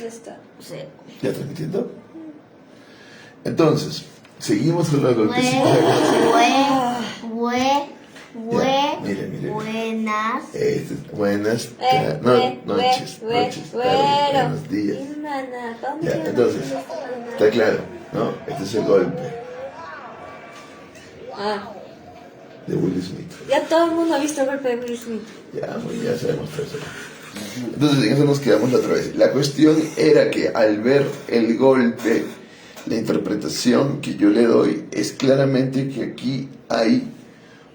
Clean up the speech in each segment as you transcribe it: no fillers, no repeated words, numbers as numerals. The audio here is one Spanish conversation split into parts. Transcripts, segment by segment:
está. Sí. ¿Ya transmitiendo? Entonces, seguimos con la golpecita de Ya, mire. Buenas. Buenas noches, tardes, buenos días. Ya, entonces, está claro, ¿no? Este es el golpe de Will Smith. Ya todo el mundo ha visto el golpe de Will Smith. Ya sabemos todo eso. Entonces, en eso nos quedamos la otra vez. La cuestión era que al ver el golpe, la interpretación que yo le doy es claramente que aquí hay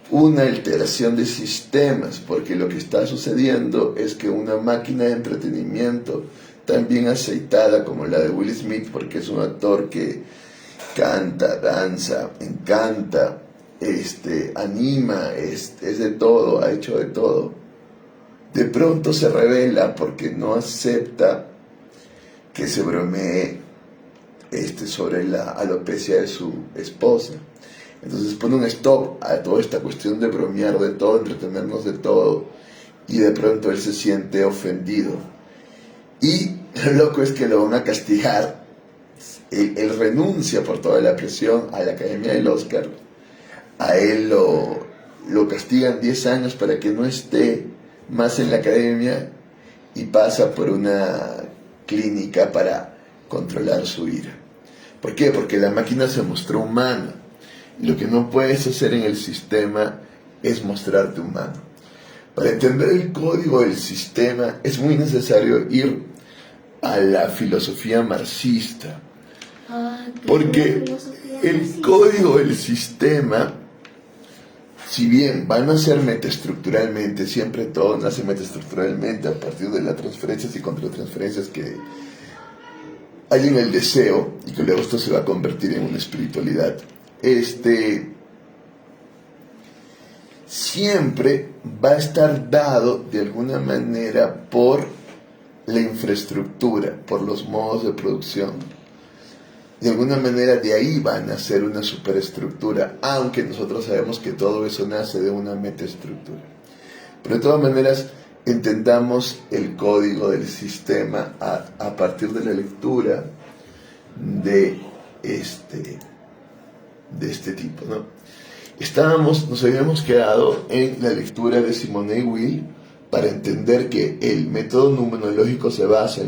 una alteración de sistemas, porque lo que está sucediendo es que una máquina de entretenimiento tan bien aceitada como la de Will Smith, porque es un actor que canta, danza, encanta, anima, es de todo, ha hecho de todo, de pronto se revela porque no acepta que se bromee sobre la alopecia de su esposa. Entonces pone un stop a toda esta cuestión de bromear de todo, entretenernos de todo, y de pronto él se siente ofendido. Y lo loco es que lo van a castigar. Él renuncia por toda la presión a la Academia del Oscar. A él lo castigan 10 años para que no esté más en la academia y pasa por una clínica para controlar su ira. ¿Por qué? Porque la máquina se mostró humana. Lo que no puedes hacer en el sistema es mostrarte humano. Para entender el código del sistema es muy necesario ir a la filosofía marxista. Porque el código del sistema, si bien van a ser metaestructuralmente, siempre todo nace metaestructuralmente a partir de las transferencias y contratransferencias que hay en el deseo, y que luego esto se va a convertir en una espiritualidad. Siempre va a estar dado de alguna manera por la infraestructura, por los modos de producción. De alguna manera de ahí van a ser una superestructura, aunque nosotros sabemos que todo eso nace de una metaestructura. Pero de todas maneras, entendamos el código del sistema a partir de la lectura de este tipo, ¿no? Nos habíamos quedado en la lectura de Simone Weil para entender que el método numenológico se basa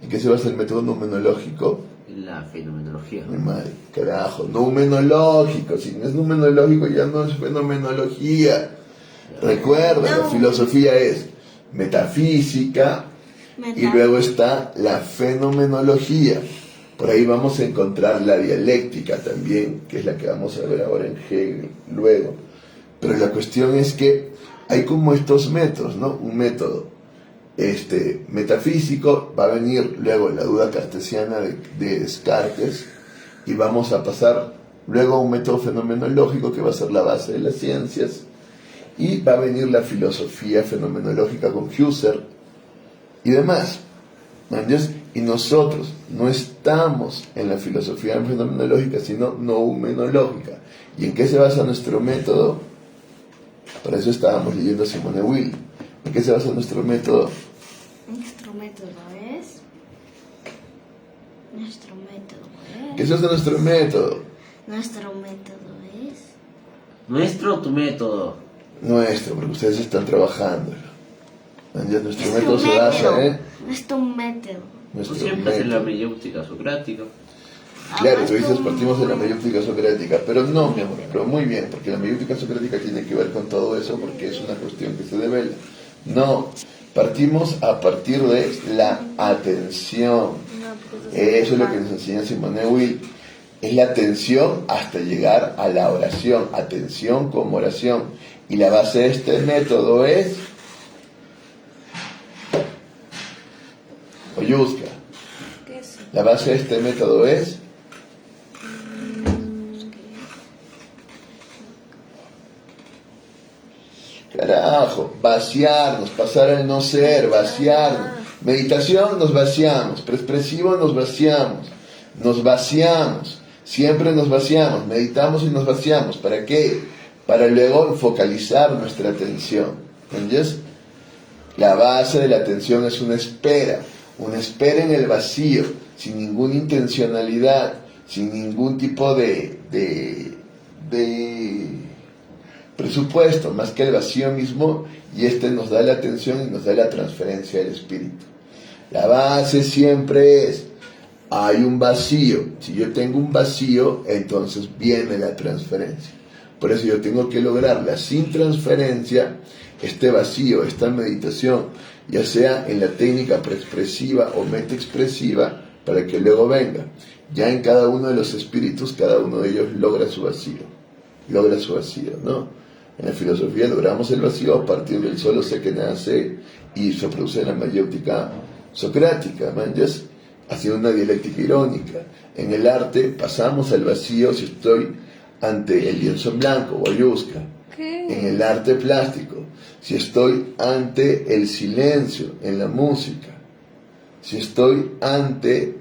¿En qué se basa el método numenológico? En la fenomenología. Muy mal, carajo, numenológico. Si no es numenológico ya no es fenomenología. Recuerda, la filosofía es metafísica y luego está la fenomenología. Por ahí vamos a encontrar la dialéctica también, que es la que vamos a ver ahora en Hegel luego. Pero la cuestión es que hay como estos métodos, ¿no? Un método metafísico, va a venir luego la duda cartesiana de Descartes, y vamos a pasar luego a un método fenomenológico que va a ser la base de las ciencias, y va a venir la filosofía fenomenológica con Husserl y demás. ¿Entiendes? Y nosotros no estamos en la filosofía fenomenológica, sino noumenológica. ¿Y en qué se basa nuestro método? Para eso estábamos leyendo a Simone Weil. ¿En qué se basa nuestro método? Nuestro método es... ¿Qué se basa nuestro método? Nuestro método es... ¿Nuestro o tu método? Nuestro, porque ustedes están trabajando. Nuestro método se basa en... Nuestro método. Tú siempre en la mayéutica socrática. Claro, tú dices partimos de la mayéutica socrática, pero no, mi amor, pero muy bien, porque la mayéutica socrática tiene que ver con todo eso, porque es una cuestión que se devela. No, partimos a partir de la atención. Eso es lo que nos enseña Simone Weil. Es la atención hasta llegar a la oración, atención como oración. Y la base de este método es... Oyuzca. La base de este método es... Carajo, vaciarnos, pasar al no ser, vaciarnos. Meditación, nos vaciamos. Expresivo, nos vaciamos. Siempre nos vaciamos. Meditamos y nos vaciamos. ¿Para qué? Para luego focalizar nuestra atención. ¿Entiendes? La base de la atención es una espera en el vacío, sin ninguna intencionalidad, sin ningún tipo de presupuesto, más que el vacío mismo, y este nos da la atención y nos da la transferencia del espíritu. La base siempre es, hay un vacío. Si yo tengo un vacío, entonces viene la transferencia. Por eso yo tengo que lograrla sin transferencia, este vacío, esta meditación, ya sea en la técnica preexpresiva o metaexpresiva, para que luego venga. Ya en cada uno de los espíritus, cada uno de ellos logra su vacío, ¿no? En la filosofía logramos el vacío a partir del solo sé que nace y se produce en la mayéutica socrática, ¿manjas? Haciendo una dialéctica irónica. En el arte pasamos al vacío si estoy ante el lienzo en blanco o ayusca. En el arte plástico, si estoy ante el silencio en la música, si estoy ante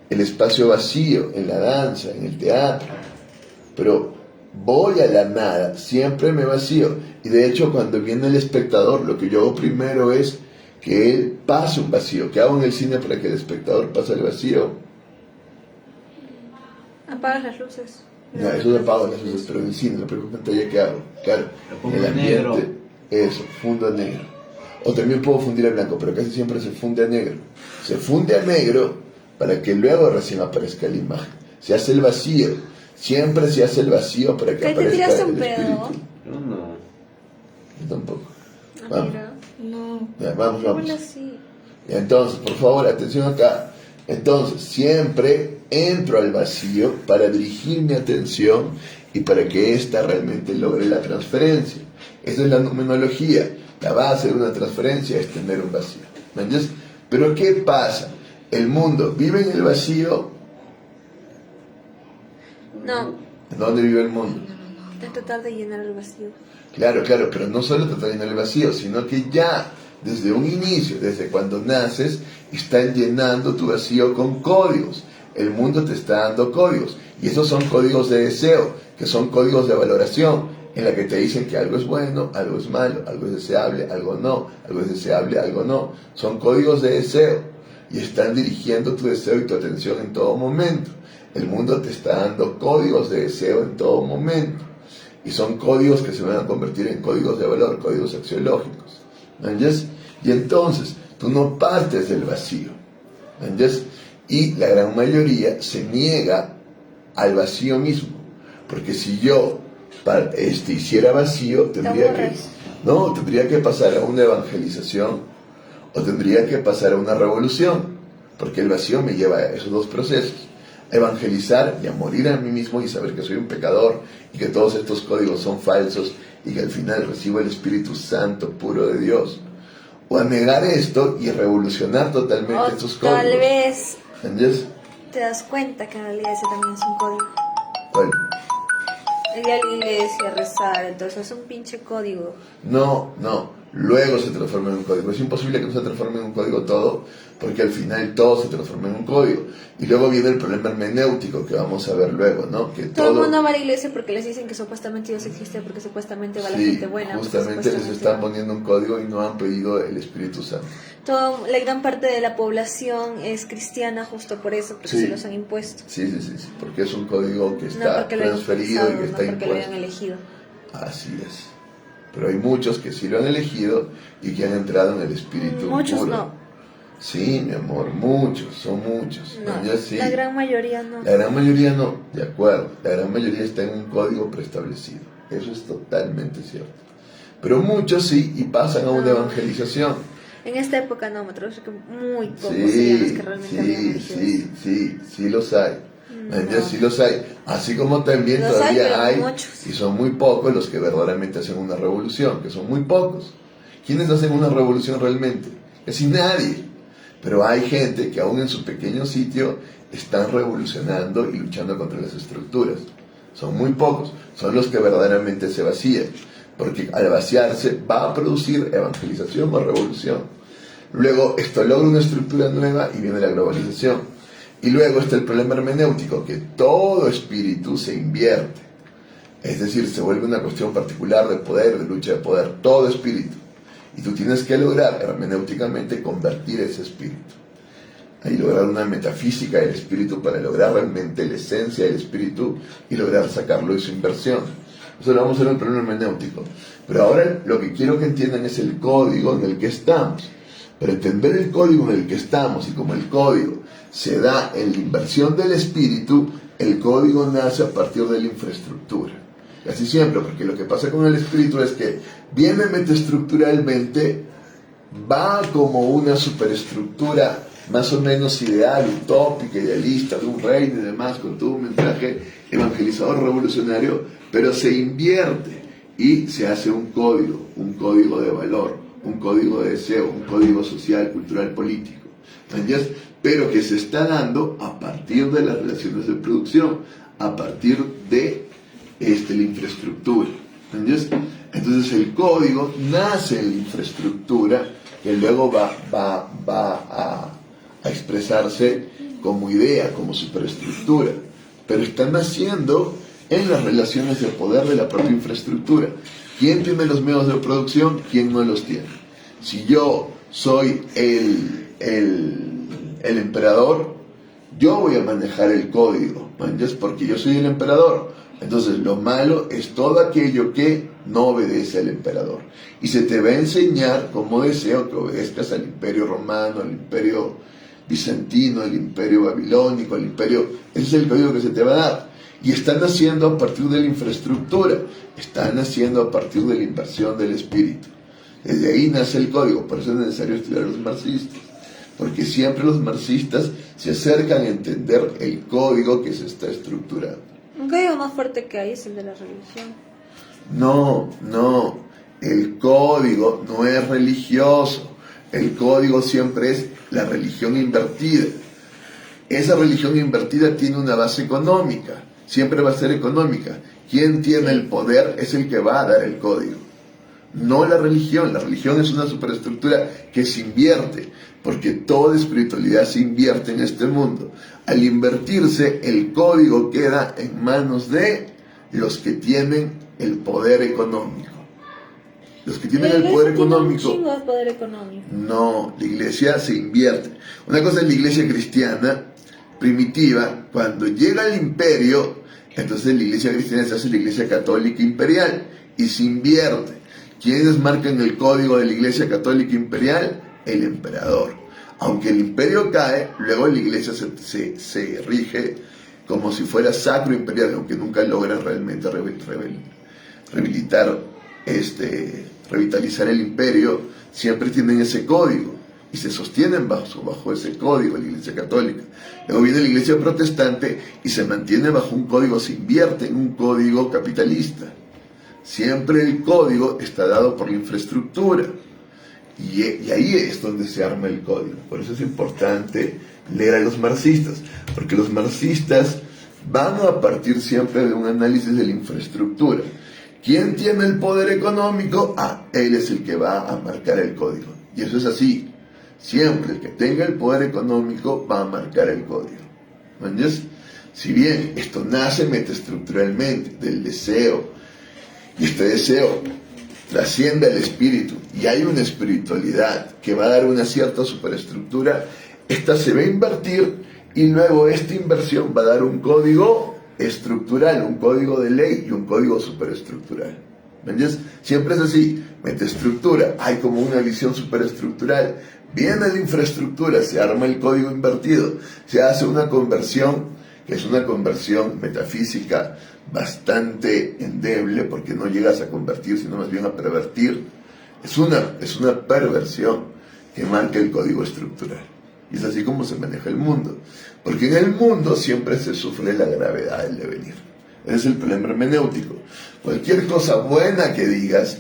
el espacio vacío en la danza, en el teatro. Pero voy a la nada, siempre me vacío. Y de hecho, cuando viene el espectador, lo que yo hago primero es que él pase un vacío. ¿Qué hago en el cine para que el espectador pase el vacío? Apagas las luces. No, eso lo apago las luces, pero en el cine, la primera pantalla que hago, claro, en el ambiente, negro. Eso, fundo a negro. O también puedo fundir a blanco, pero casi siempre se funde a negro. Se funde a negro para que luego recién aparezca la imagen. Se hace el vacío, siempre se hace el vacío para que ¿Qué te aparezca tiraste el un pedo? espíritu. Yo no. Yo tampoco. Ah, Vamos, mira. No. ya, vamos. Bueno, sí. Y entonces, por favor, atención acá. Entonces, siempre entro al vacío para dirigir mi atención y para que ésta realmente logre la transferencia. Esa es la numenología. La base de una transferencia es tener un vacío. ¿Me entiendes? Pero ¿qué pasa? El mundo vive en el vacío. No, ¿En dónde vive el mundo? es tratar de llenar el vacío. Claro, pero no solo tratar de llenar el vacío, sino que ya desde un inicio, desde cuando naces, están llenando tu vacío con códigos. El mundo te está dando códigos. Y esos son códigos de deseo, que son códigos de valoración, en la que te dicen que algo es bueno, algo es malo, algo es deseable, algo no, algo es deseable, algo no. Son códigos de deseo y están dirigiendo tu deseo y tu atención en todo momento. El mundo te está dando códigos de deseo en todo momento. Y son códigos que se van a convertir en códigos de valor, códigos axiológicos. ¿Entiendes? Y entonces, tú no partes del vacío. ¿Entiendes? Y la gran mayoría se niega al vacío mismo. Porque si yo hiciera vacío, tendría que pasar a una evangelización o tendría que pasar a una revolución. Porque el vacío me lleva a esos dos procesos. Evangelizar y a morir a mí mismo y saber que soy un pecador y que todos estos códigos son falsos y que al final recibo el Espíritu Santo puro de Dios. O a negar esto y revolucionar totalmente estos códigos. Tal vez ¿Entiendes? te das cuenta que en realidad ese también es un código. Bueno, Ir a la iglesia, rezar, entonces es un pinche código. no. Luego se transforma en un código. Es imposible que no se transforme en un código todo, porque al final todo se transforma en un código. Y luego viene el problema hermenéutico que vamos a ver luego, ¿no? Que Todo el mundo va a la iglesia porque les dicen que supuestamente Dios existe, porque supuestamente va la gente buena. porque justamente les supuestamente están poniendo un código y no han pedido el Espíritu Santo. la gran parte de la población es cristiana justo por eso, porque Sí. se los han impuesto. Sí, porque es un código que No está porque lo hayan transferido utilizado, y que no está porque lo hayan impuesto. elegido. Así es. Pero hay muchos que sí lo han elegido y que han entrado en el Espíritu Muchos puro. no. Sí, mi amor, muchos, son muchos. No, Ya sí. la gran mayoría no. La gran mayoría no, de acuerdo. La gran mayoría está en un código preestablecido. Eso es totalmente cierto. Pero muchos sí y pasan a una evangelización. En esta época no, me atrevo a decir que muy pocos serían los que realmente habían elegido. Sí los hay. No. Sí los hay. Así como también Los hay, pero todavía hay, muchos. y son muy pocos los que verdaderamente hacen una revolución, que son muy pocos. ¿Quiénes hacen una revolución realmente? Casi nadie. Pero hay gente que aún en su pequeño sitio están revolucionando y luchando contra las estructuras. Son muy pocos, son los que verdaderamente se vacían, porque al vaciarse va a producir evangelización o revolución. Luego esto logra una estructura nueva y viene la globalización. Y luego está el problema hermenéutico, que todo espíritu se invierte. Es decir, se vuelve una cuestión particular de poder, de lucha de poder, todo espíritu. Y tú tienes que lograr hermenéuticamente convertir ese espíritu. Ahí lograr una metafísica del espíritu para lograr realmente la esencia del espíritu y lograr sacarlo de su inversión. Eso lo vamos a hacer en el plano hermenéutico. Pero ahora lo que quiero que entiendan es el código en el que estamos. Para entender el código en el que estamos y como el código se da en la inversión del espíritu, el código nace a partir de la infraestructura. Casi siempre, porque lo que pasa con el espíritu es que viene metaestructuralmente, va como una superestructura más o menos ideal, utópica, idealista, de un rey y demás, con todo un mensaje evangelizador revolucionario, pero se invierte y se hace un código de valor, un código de deseo, un código social, cultural, político. ¿Entiendes? Pero que se está dando a partir de las relaciones de producción, a partir de la infraestructura. ¿Entiendes? Entonces el código nace en la infraestructura que luego va a expresarse como idea, como superestructura, pero está naciendo en las relaciones de poder de la propia infraestructura. ¿Quién tiene los medios de producción? ¿Quién no los tiene? Si yo soy el emperador, yo voy a manejar el código, ¿entiendes? Porque yo soy el emperador. Entonces lo malo es todo aquello que no obedece al emperador. Y se te va a enseñar como deseo que obedezcas al imperio romano, al imperio bizantino, al imperio babilónico, al imperio... Ese es el código que se te va a dar. Y están naciendo a partir de la infraestructura, están naciendo a partir de la inversión del espíritu. Desde ahí nace el código, por eso es necesario estudiar a los marxistas. Porque siempre los marxistas se acercan a entender el código que se está estructurando. Un código más fuerte que hay es el de la religión. No, el código no es religioso. El código siempre es la religión invertida. Esa religión invertida tiene una base económica, siempre va a ser económica. Quien tiene el poder es el que va a dar el código, no la religión. La religión es una superestructura que se invierte, porque toda espiritualidad se invierte en este mundo. Al invertirse, el código queda en manos de los que tienen el poder económico. Los que tienen el poder económico. Tiene un chingo de poder económico. No, la iglesia se invierte. Una cosa es la iglesia cristiana primitiva, cuando llega el imperio, entonces la iglesia cristiana se hace la iglesia católica imperial y se invierte. ¿Quiénes marcan el código de la iglesia católica imperial? El emperador. Aunque el imperio cae, luego la iglesia se rige como si fuera sacro imperial, aunque nunca logran realmente revitalizar el imperio, siempre tienen ese código y se sostienen bajo ese código, la iglesia católica. Luego viene la iglesia protestante y se mantiene bajo un código, se invierte en un código capitalista. Siempre el código está dado por la infraestructura y ahí es donde se arma el código. Por eso es importante leer a los marxistas, porque los marxistas van a partir siempre de un análisis de la infraestructura. ¿Quién tiene el poder económico? Él es el que va a marcar el código. Y eso es así. Siempre el que tenga el poder económico va a marcar el código. ¿Entiendes? Si bien esto nace metaestructuralmente del deseo, y este deseo trasciende al espíritu, y hay una espiritualidad que va a dar una cierta superestructura, esta se va a invertir, y luego esta inversión va a dar un código estructural, un código de ley y un código superestructural. ¿Me entiendes? Siempre es así, metaestructura, hay como una visión superestructural, viene la infraestructura, se arma el código invertido, se hace una conversión, que es una conversión metafísica bastante endeble, porque no llegas a convertir, sino más bien a pervertir. Es una perversión que marca el código estructural. Y es así como se maneja el mundo. Porque en el mundo siempre se sufre la gravedad del devenir. Ese es el problema hermenéutico. Cualquier cosa buena que digas,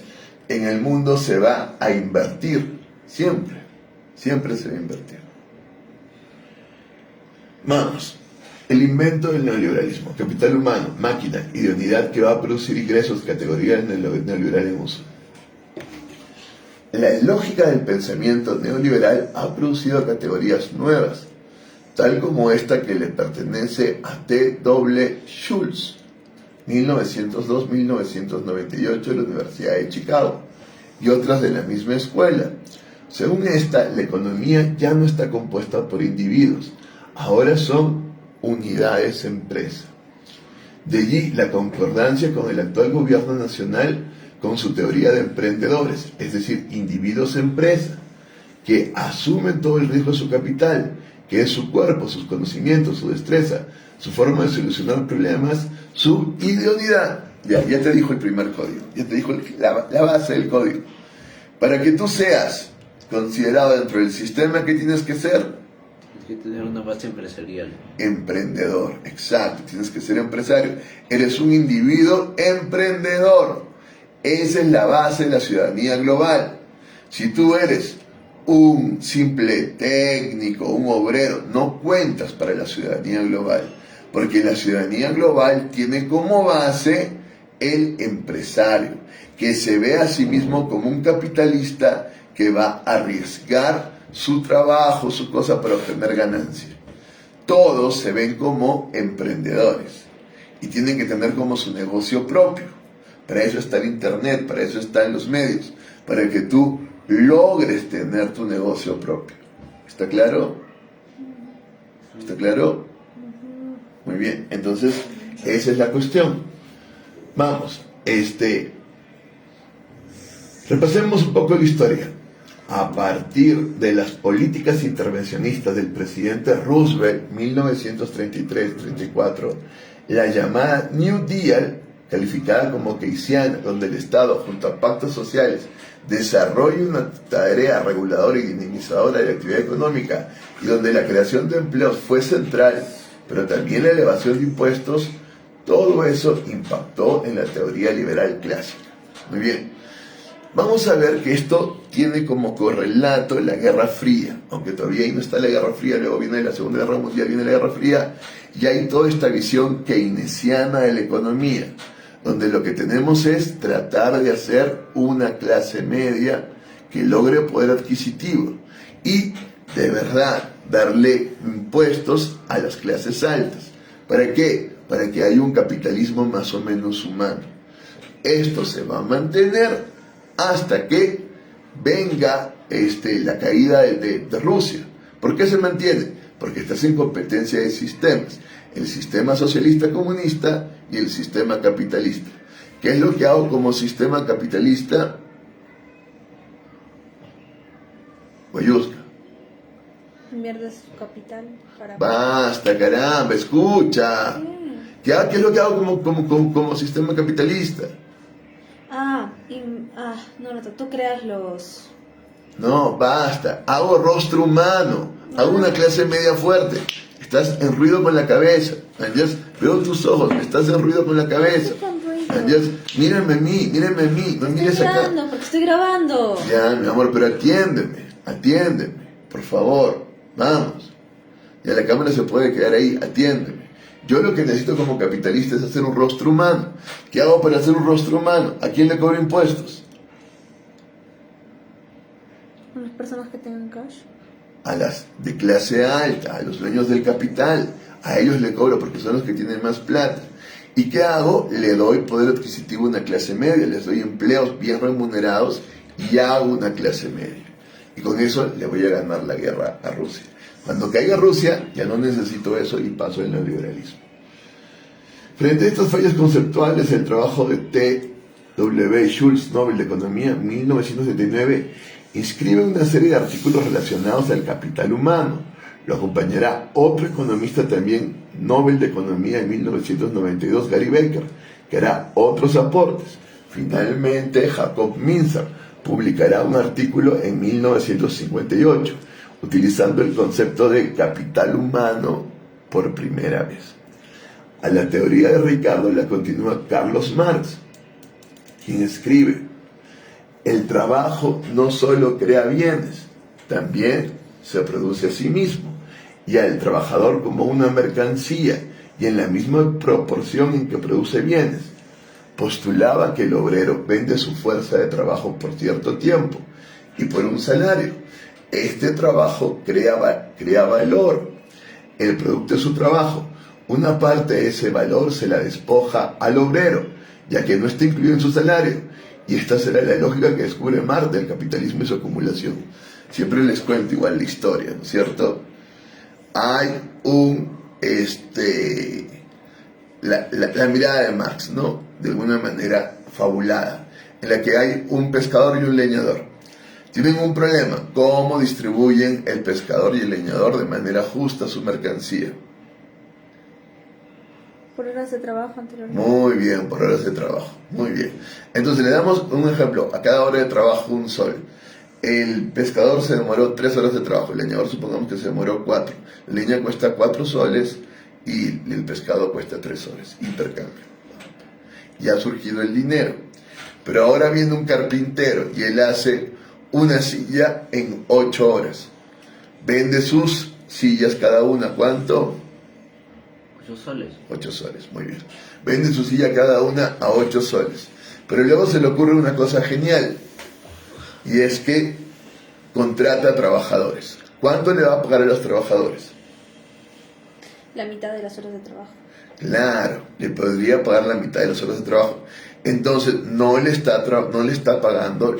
en el mundo se va a invertir. Siempre. Siempre se va a invertir. Vamos. El invento del neoliberalismo. Capital humano, máquina, ideonidad que va a producir ingresos, categoría del neoliberal en uso. La lógica del pensamiento neoliberal ha producido categorías nuevas, tal como esta que le pertenece a T. W. Schultz, 1902-1998, de la Universidad de Chicago, y otras de la misma escuela. Según esta, la economía ya no está compuesta por individuos, ahora son unidades empresa. De allí la concordancia con el actual gobierno nacional con su teoría de emprendedores, es decir, individuos empresa, que asumen todo el riesgo de su capital, que es su cuerpo, sus conocimientos, su destreza, su forma de solucionar problemas, su idoneidad. Ya te dijo el primer código, ya te dijo la base del código. Para que tú seas considerado dentro del sistema, ¿qué tienes que ser? Tienes que tener una base empresarial. Emprendedor, exacto, tienes que ser empresario. Eres un individuo emprendedor. Esa es la base de la ciudadanía global. Si tú eres un simple técnico, un obrero, no cuentas para la ciudadanía global, porque la ciudadanía global tiene como base el empresario, que se ve a sí mismo como un capitalista que va a arriesgar su trabajo, su cosa para obtener ganancia. Todos se ven como emprendedores y tienen que tener como su negocio propio. Para eso está el internet, para eso están los medios, para que tú logres tener tu negocio propio. ¿Está claro? ¿Está claro? Muy bien, entonces esa es la cuestión. Vamos, repasemos un poco la historia. A partir de las políticas intervencionistas del presidente Roosevelt, 1933-34, la llamada New Deal, calificada como keynesiana, donde el Estado, junto a pactos sociales, desarrolla una tarea reguladora y dinamizadora de la actividad económica, y donde la creación de empleos fue central, pero también la elevación de impuestos, todo eso impactó en la teoría liberal clásica. Muy bien. Vamos a ver que esto tiene como correlato la Guerra Fría, aunque todavía ahí no está la Guerra Fría, luego viene la Segunda Guerra Mundial, viene la Guerra Fría, y hay toda esta visión keynesiana de la economía, donde lo que tenemos es tratar de hacer una clase media que logre poder adquisitivo y de verdad darle impuestos a las clases altas. ¿Para qué? Para que haya un capitalismo más o menos humano. Esto se va a mantener hasta que venga la caída de Rusia. ¿Por qué se mantiene? Porque estás en competencia de sistemas, el sistema socialista comunista y el sistema capitalista. ¿Qué es lo que hago como sistema capitalista? Guayusca. Inviertes capital para... Basta, caramba, escucha. Sí. ¿Qué es lo que hago como sistema capitalista? No, tú creas los... No, basta. Hago rostro humano. Hago una clase media fuerte. Estás en ruido con la cabeza. ¿Entiendes? Veo tus ojos. Estás en ruido con la cabeza. ¿Entiendes? Mírame a mí. No mires acá. Porque estoy grabando. Ya, mi amor, pero atiéndeme. Por favor. Vamos. Ya la cámara se puede quedar ahí. Atiéndeme. Yo lo que necesito como capitalista es hacer un rostro humano. ¿Qué hago para hacer un rostro humano? ¿A quién le cobro impuestos? ¿A las personas que tengan cash? A las de clase alta, a los dueños del capital. A ellos le cobro porque son los que tienen más plata. ¿Y qué hago? Le doy poder adquisitivo a una clase media, les doy empleos bien remunerados y hago una clase media. Y con eso le voy a ganar la guerra a Rusia. Cuando caiga Rusia, ya no necesito eso y paso al neoliberalismo. Frente a estas fallas conceptuales, el trabajo de T.W. Schultz, Nobel de Economía, 1979, inscribe una serie de artículos relacionados al capital humano. Lo acompañará otro economista también, Nobel de Economía en 1992, Gary Becker, que hará otros aportes. Finalmente, Jacob Minzer publicará un artículo en 1958, utilizando el concepto de capital humano por primera vez. A la teoría de Ricardo la continúa Carlos Marx, quien escribe: el trabajo no solo crea bienes, también se produce a sí mismo, y al trabajador como una mercancía, y en la misma proporción en que produce bienes. Postulaba que el obrero vende su fuerza de trabajo por cierto tiempo y por un salario. Este trabajo crea valor, el producto de su trabajo. Una parte de ese valor se la despoja al obrero, ya que no está incluido en su salario, Y esta será la lógica que descubre Marx del capitalismo y su acumulación. Siempre les cuento igual la historia, ¿no es cierto? Hay la mirada de Marx, ¿no? De alguna manera fabulada, en la que hay un pescador y un leñador. Tienen un problema: cómo distribuyen el pescador y el leñador de manera justa su mercancía. Por horas de trabajo anteriormente. Muy bien, por horas de trabajo, muy bien. Entonces le damos un ejemplo: a cada hora de trabajo un sol. El pescador se demoró 3 horas de trabajo, el leñador supongamos que se demoró 4. La leña cuesta 4 soles y el pescado cuesta 3 soles, intercambio. Ya ha surgido el dinero. Pero ahora viene un carpintero y él hace una silla en 8 horas. Vende sus sillas cada una, ¿cuánto? 8 soles. 8 soles, muy bien. Vende su silla cada una a 8 soles. Pero luego se le ocurre una cosa genial, y es que contrata trabajadores. ¿Cuánto le va a pagar a los trabajadores? La mitad de las horas de trabajo. Claro, le podría pagar la mitad de las horas de trabajo. Entonces no le está pagando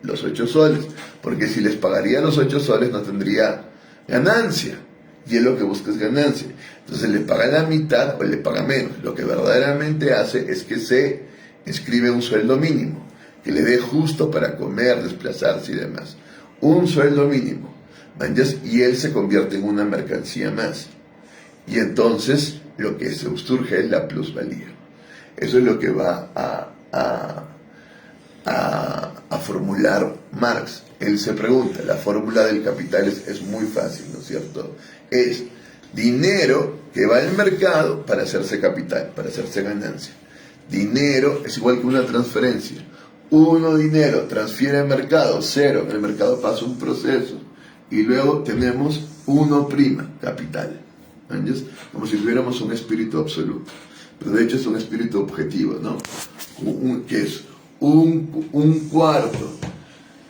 los 8 soles, porque si les pagaría los 8 soles no tendría ganancia, y él lo que busca es ganancia. Entonces le paga la mitad o le paga menos. Lo que verdaderamente hace es que se escribe un sueldo mínimo que le dé justo para comer, desplazarse y demás. Un sueldo mínimo, ¿manjas? Y él se convierte en una mercancía más. Y entonces lo que se surge es la plusvalía. Eso es lo que va a formular Marx. Él se pregunta, la fórmula del capital es muy fácil, ¿no es cierto? Es dinero que va al mercado para hacerse capital, para hacerse ganancia. Dinero es igual que una transferencia. Uno dinero transfiere al mercado, 0, en el mercado pasa un proceso, y luego tenemos 1' capital. ¿Entiendes? Como si tuviéramos un espíritu absoluto, pero de hecho es un espíritu objetivo, ¿no? Que es un cuarto,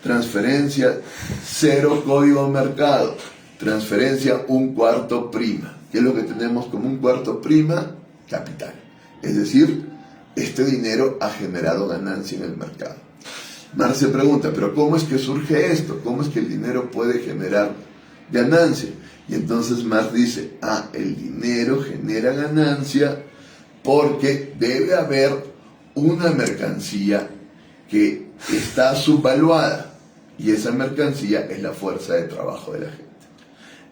transferencia 0, código mercado, transferencia 1/4 prima. ¿Qué es lo que tenemos como 1/4 prima? Capital. Es decir, este dinero ha generado ganancia en el mercado. Marx se pregunta, ¿pero cómo es que surge esto? ¿Cómo es que el dinero puede generar ganancia? Y entonces Marx dice, el dinero genera ganancia porque debe haber una mercancía que está subvaluada, y esa mercancía es la fuerza de trabajo de la gente.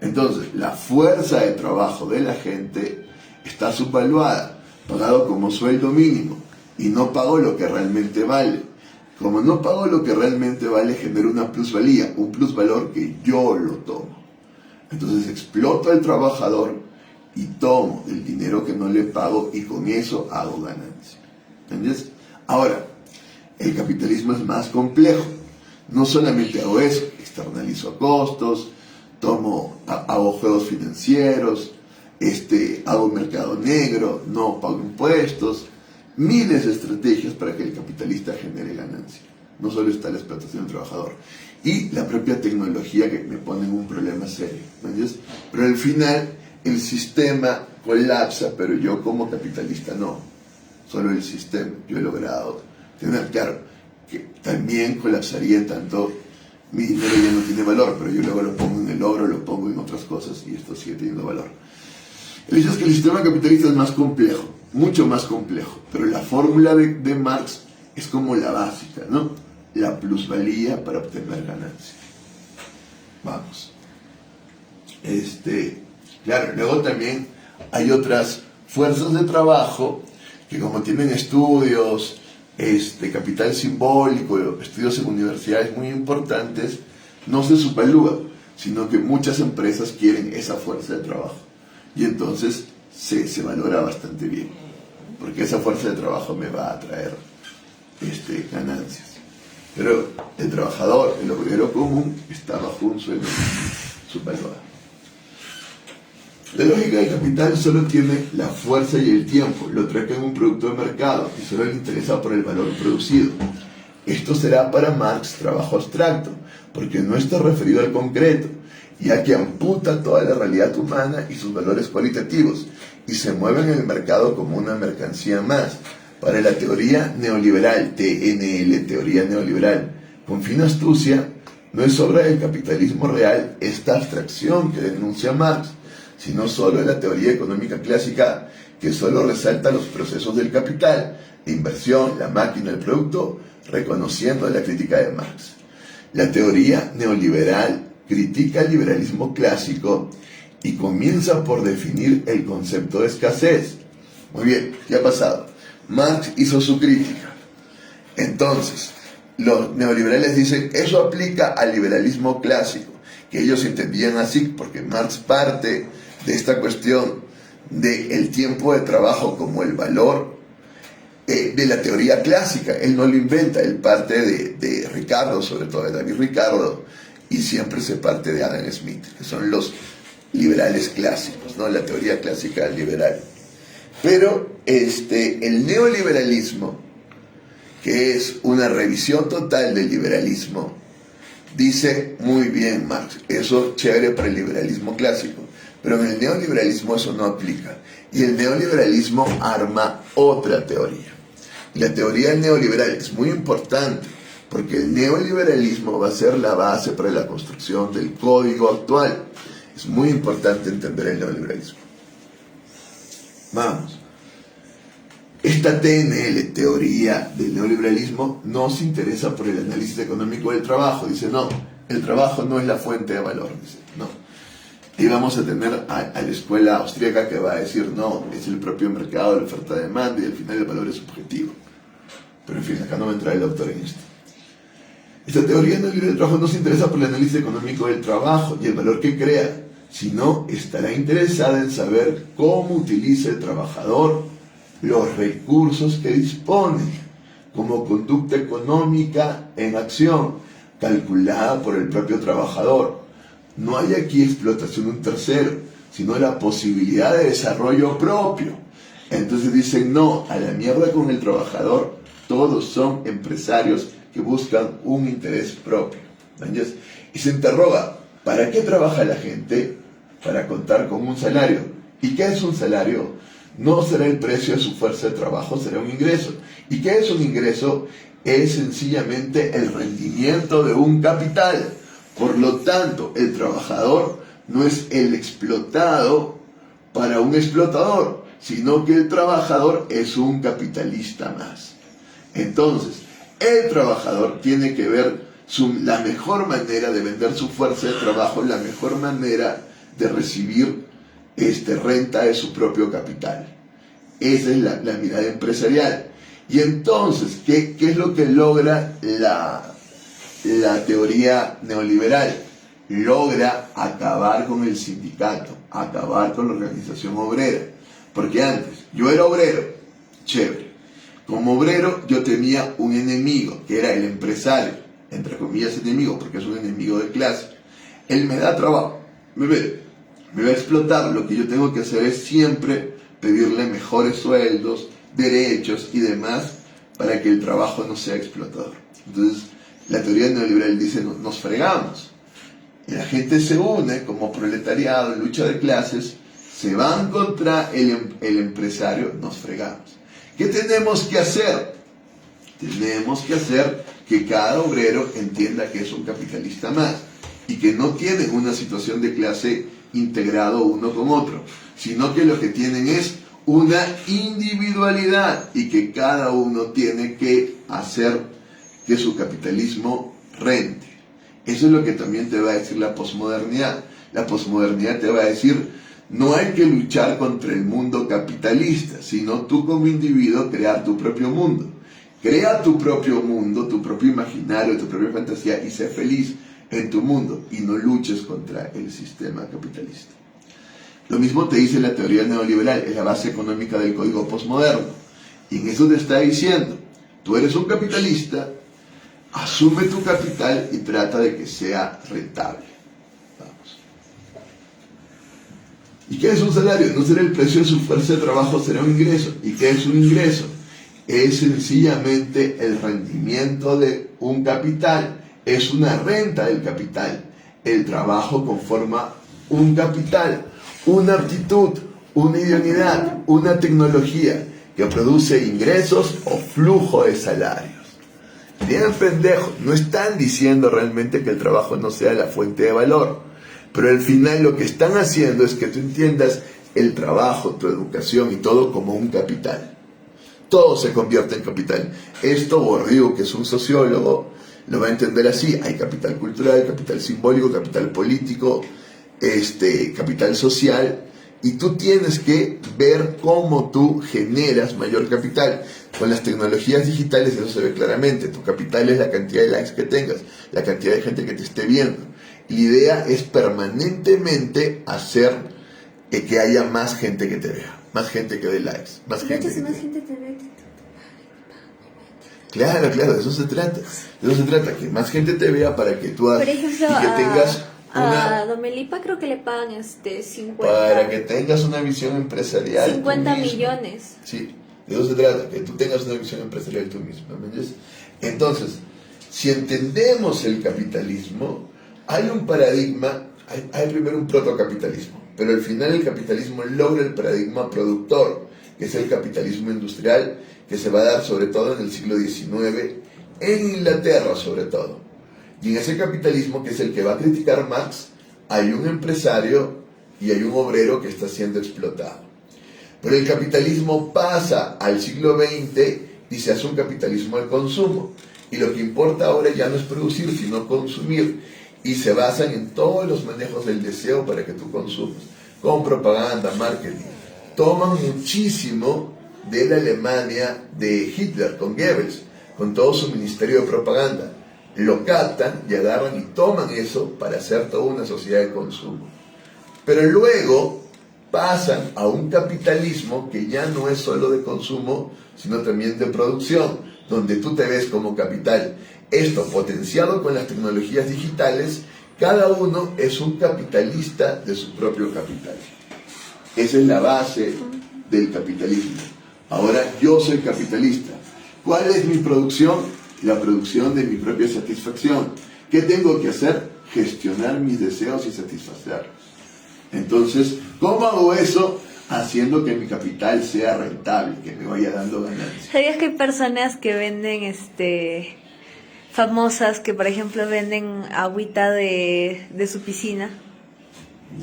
Entonces, la fuerza de trabajo de la gente está subvaluada, pagado como sueldo mínimo, y no pago lo que realmente vale. Como no pago lo que realmente vale, genero una plusvalía, un plusvalor que yo lo tomo. Entonces exploto al trabajador y tomo el dinero que no le pago, y con eso hago ganancia. ¿Entiendes? Ahora, el capitalismo es más complejo. No solamente hago eso, externalizo costos, hago juegos financieros, hago mercado negro, no pago impuestos, miles de estrategias para que el capitalista genere ganancia. No solo está la explotación del trabajador y la propia tecnología, que me pone en un problema serio, ¿entiendes? Pero al final el sistema colapsa, pero yo como capitalista no, solo el sistema. Yo he logrado tener claro que también colapsaría en tanto mi dinero ya no tiene valor, pero yo luego lo pongo en el oro, lo pongo en otras cosas, y esto sigue teniendo valor. El hecho es que el sistema capitalista es más complejo, mucho más complejo, pero la fórmula de Marx es como la básica, ¿no? La plusvalía para obtener ganancia. Vamos. Claro, luego también hay otras fuerzas de trabajo que, como tienen estudios, capital simbólico, estudios en universidades muy importantes, no se subvalúa, sino que muchas empresas quieren esa fuerza de trabajo, y entonces se valora bastante bien, porque esa fuerza de trabajo me va a traer ganancias. Pero el trabajador, el obrero común, está bajo un sueldo subvaluado. La lógica del capital solo tiene la fuerza y el tiempo, lo trae en un producto de mercado y solo le interesa por el valor producido. Esto será para Marx trabajo abstracto, porque no está referido al concreto, ya que amputa toda la realidad humana y sus valores cualitativos, y se mueve en el mercado como una mercancía más, para la teoría neoliberal, TNL, teoría neoliberal, con fina astucia, no es obra del capitalismo real esta abstracción que denuncia Marx, sino solo de la teoría económica clásica que solo resalta los procesos del capital, la inversión, la máquina, el producto, reconociendo la crítica de Marx. La teoría neoliberal critica el liberalismo clásico y comienza por definir el concepto de escasez. Muy bien, ¿qué ha pasado? Marx hizo su crítica. Entonces, los neoliberales dicen, eso aplica al liberalismo clásico, que ellos entendían así, porque Marx parte de esta cuestión del tiempo de trabajo como el valor de la teoría clásica. Él no lo inventa, él parte de Ricardo, sobre todo de David Ricardo, y siempre se parte de Adam Smith, que son los liberales clásicos, ¿no? La teoría clásica liberal. Pero el neoliberalismo, que es una revisión total del liberalismo, dice muy bien Marx, eso chévere para el liberalismo clásico, pero en el neoliberalismo eso no aplica. Y el neoliberalismo arma otra teoría. Y la teoría del neoliberal es muy importante, porque el neoliberalismo va a ser la base para la construcción del código actual. Es muy importante entender el neoliberalismo. Vamos. Esta TNL, teoría del neoliberalismo, no se interesa por el análisis económico del trabajo. Dice, no, el trabajo no es la fuente de valor. Dice, no. Y vamos a tener a la escuela austríaca que va a decir, no, es el propio mercado, la oferta de demanda, y al final el valor es subjetivo. Pero en fin, acá no va a entrar el autor en esto. Esta teoría neoliberal del trabajo no se interesa por el análisis económico del trabajo y el valor que crea, sino estará interesada en saber cómo utiliza el trabajador los recursos que dispone como conducta económica en acción, calculada por el propio trabajador. No hay aquí explotación de un tercero, sino la posibilidad de desarrollo propio. Entonces dicen, no, a la mierda con el trabajador, todos son empresarios que buscan un interés propio. ¿Entiendes? Y se interroga, ¿para qué trabaja la gente? Para contar con un salario. ¿Y qué es un salario? No será el precio de su fuerza de trabajo, será un ingreso. ¿Y qué es un ingreso? Es sencillamente el rendimiento de un capital. Por lo tanto, el trabajador no es el explotado para un explotador, sino que el trabajador es un capitalista más. Entonces, el trabajador tiene que ver la mejor manera de vender su fuerza de trabajo, la mejor manera de recibir renta de su propio capital. Esa es la mirada empresarial. Y entonces, ¿qué es lo que logra la teoría neoliberal? Logra acabar con el sindicato, acabar con la organización obrera. Porque antes, yo era obrero, chévere. Como obrero yo tenía un enemigo, que era el empresario, entre comillas enemigo, porque es un enemigo de clase. Él me da trabajo, me va a explotar. Lo que yo tengo que hacer es siempre pedirle mejores sueldos, derechos y demás, para que el trabajo no sea explotador. Entonces, la teoría neoliberal dice, nos fregamos. Y la gente se une como proletariado en lucha de clases, se van contra el empresario, nos fregamos. ¿Qué tenemos que hacer? Tenemos que hacer que cada obrero entienda que es un capitalista más y que no tienen una situación de clase integrado uno con otro, sino que lo que tienen es una individualidad y que cada uno tiene que hacer que su capitalismo rente. Eso es lo que también te va a decir la posmodernidad. La posmodernidad te va a decir, no hay que luchar contra el mundo capitalista, sino tú como individuo crear tu propio mundo. Crea tu propio mundo, tu propio imaginario, tu propia fantasía y sé feliz en tu mundo y no luches contra el sistema capitalista. Lo mismo te dice la teoría neoliberal, es la base económica del código posmoderno. Y en eso te está diciendo, tú eres un capitalista, asume tu capital y trata de que sea rentable. Vamos. ¿Y qué es un salario? No será el precio de su fuerza de trabajo, será un ingreso. ¿Y qué es un ingreso? Es sencillamente el rendimiento de un capital, es una renta del capital. El trabajo conforma un capital, una aptitud, una idoneidad, una tecnología que produce ingresos o flujo de salarios. Bien pendejos, no están diciendo realmente que el trabajo no sea la fuente de valor, pero al final lo que están haciendo es que tú entiendas el trabajo, tu educación y todo como un capital. Todo se convierte en capital. Esto Bourdieu, que es un sociólogo, lo va a entender así. Hay capital cultural, capital simbólico, capital político, capital social, y tú tienes que ver cómo tú generas mayor capital. Con las tecnologías digitales eso se ve claramente. Tu capital es la cantidad de likes que tengas, la cantidad de gente que te esté viendo. La idea es permanentemente hacer que haya más gente que te vea, más gente que dé likes, más De gente hecho, si que más te... gente te ve, Claro, de eso se trata. De eso se trata, que más gente te vea para que tú hagas por ejemplo, y que tengas a Domelipa creo que le pagan 50, para que tengas una visión empresarial. 50 tú mismo. millones. Sí, de eso se trata, que tú tengas una visión empresarial tú mismo. ¿Me entiendes? Entonces, si entendemos el capitalismo, hay un paradigma, hay primero un protocapitalismo, pero al final el capitalismo logra el paradigma productor, que es el capitalismo industrial, que se va a dar sobre todo en el siglo XIX, en Inglaterra sobre todo. Y en ese capitalismo, que es el que va a criticar Marx, hay un empresario y hay un obrero que está siendo explotado. Pero el capitalismo pasa al siglo XX y se hace un capitalismo de consumo. Y lo que importa ahora ya no es producir, sino consumir. Y se basan en todos los manejos del deseo para que tú consumas. Con propaganda, marketing. Toman muchísimo de la Alemania de Hitler, con Goebbels, con todo su ministerio de propaganda. Lo captan y agarran y toman eso para hacer toda una sociedad de consumo. Pero luego pasan a un capitalismo que ya no es solo de consumo, sino también de producción, donde tú te ves como capital. Esto potenciado con las tecnologías digitales, cada uno es un capitalista de su propio capital. Esa es la base del capitalismo. Ahora yo soy capitalista. ¿Cuál es mi producción? La producción de mi propia satisfacción. ¿Qué tengo que hacer? Gestionar mis deseos y satisfacerlos. Entonces, ¿cómo hago eso? Haciendo que mi capital sea rentable, que me vaya dando ganancias. ¿Sabías que hay personas que venden famosas que por ejemplo venden agüita de su piscina?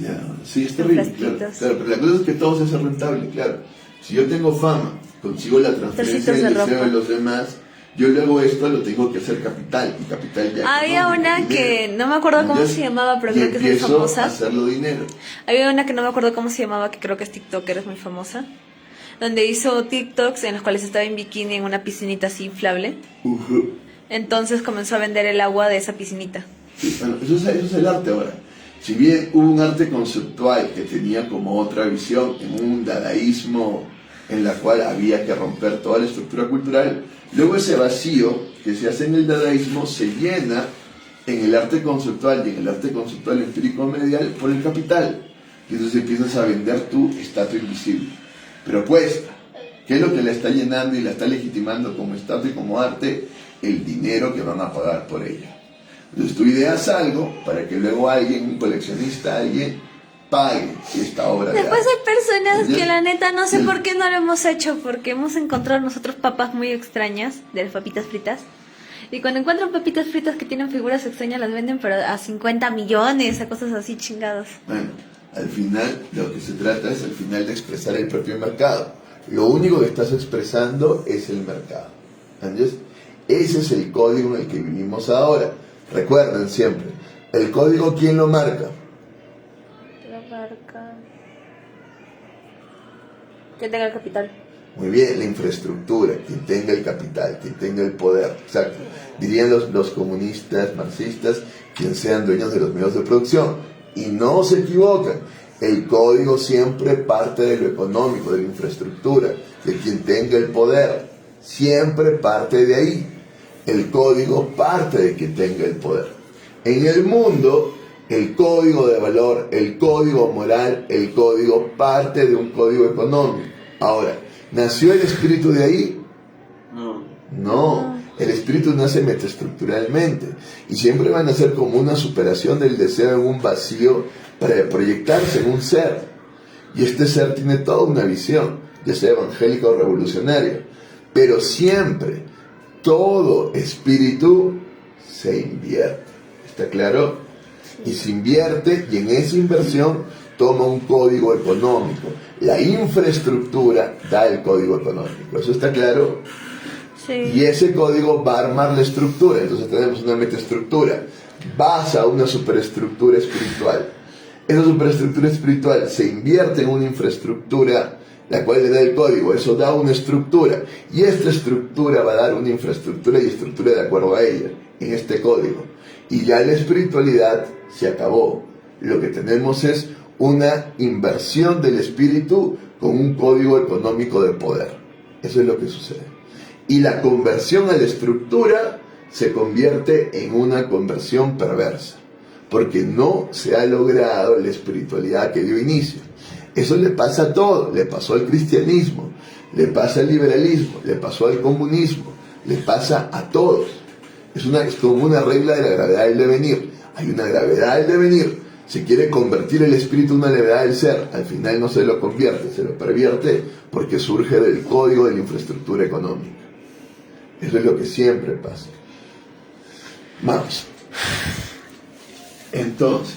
Ya, sí, es En terrible, flasquitos. claro, pero la cosa es que todo se hace rentable, claro. Si yo tengo fama, consigo la transferencia Trocitos del de deseo ropa. de los demás, yo luego esto lo tengo que hacer capital, y capital ya Había económico, una dinero. que no me acuerdo cómo ¿Entiendes? se llamaba, pero Y creo que es muy empiezo famosa. a hacerlo dinero. Había una que no me acuerdo cómo se llamaba, que creo que es TikToker, es muy famosa, donde hizo TikToks en los cuales estaba en bikini en una piscinita así inflable. Ujú. Entonces comenzó a vender el agua de esa piscinita. Sí, bueno, eso es el arte ahora. Si bien hubo un arte conceptual que tenía como otra visión, en un dadaísmo en la cual había que romper toda la estructura cultural, luego ese vacío que se hace en el dadaísmo se llena en el arte conceptual y en el arte conceptual empírico medial por el capital. Y entonces empiezas a vender tu estatua invisible. Pero cuesta. ¿Qué es lo que la está llenando y la está legitimando como estatua y como arte? El dinero que van a pagar por ella. Entonces tú ideas algo para que luego alguien, un coleccionista, alguien, pague esta obra de Después arte. hay personas ¿Entiendes? que la neta no sé Sí. por qué no lo hemos hecho, porque hemos encontrado nosotros papas muy extrañas, de las papitas fritas. Y cuando encuentran papitas fritas que tienen figuras extrañas las venden pero a 50 millones, a cosas así chingadas. Bueno, al final lo que se trata es al final de expresar el propio mercado. Lo único que estás expresando es el mercado. ¿Entiendes? Ese es el código en el que vivimos ahora. Recuerden siempre, el código ¿quién lo marca? La marca. Que tenga el capital. Muy bien, la infraestructura, quien tenga el capital, quien tenga el poder, exacto. Dirían los comunistas, marxistas, quien sean dueños de los medios de producción. Y no se equivocan, el código siempre parte de lo económico, de la infraestructura, de quien tenga el poder. Siempre parte de ahí. El código parte de quien tenga el poder. En el mundo, el código de valor, el código moral, el código parte de un código económico. Ahora, ¿nació el espíritu de ahí? No. No, el espíritu nace metaestructuralmente y siempre van a ser como una superación del deseo en un vacío para proyectarse en un ser. Y este ser tiene toda una visión. ya sea evangélica o revolucionaria, pero siempre todo espíritu se invierte, ¿está claro? Y se invierte, y en esa inversión toma un código económico. La infraestructura da el código económico, ¿eso está claro? Sí. Y ese código va a armar la estructura. Entonces tenemos una metaestructura, basa una superestructura espiritual. Esa superestructura espiritual se invierte en una infraestructura, la cual le da el código, eso da una estructura, y esta estructura va a dar una infraestructura y estructura de acuerdo a ella, en este código. Y ya la espiritualidad se acabó. Lo que tenemos es una inversión del espíritu con un código económico de poder. Eso es lo que sucede. Y la conversión a la estructura se convierte en una conversión perversa, porque no se ha logrado la espiritualidad que dio inicio. Eso le pasa a todo, le pasó al cristianismo, le pasa al liberalismo, le pasó al comunismo, le pasa a todos. Es como una regla de la gravedad del devenir. Hay una gravedad del devenir, se quiere convertir el espíritu en una gravedad del ser, al final no se lo convierte, se lo pervierte porque surge del código de la infraestructura económica. Eso es lo que siempre pasa. Vamos. Entonces,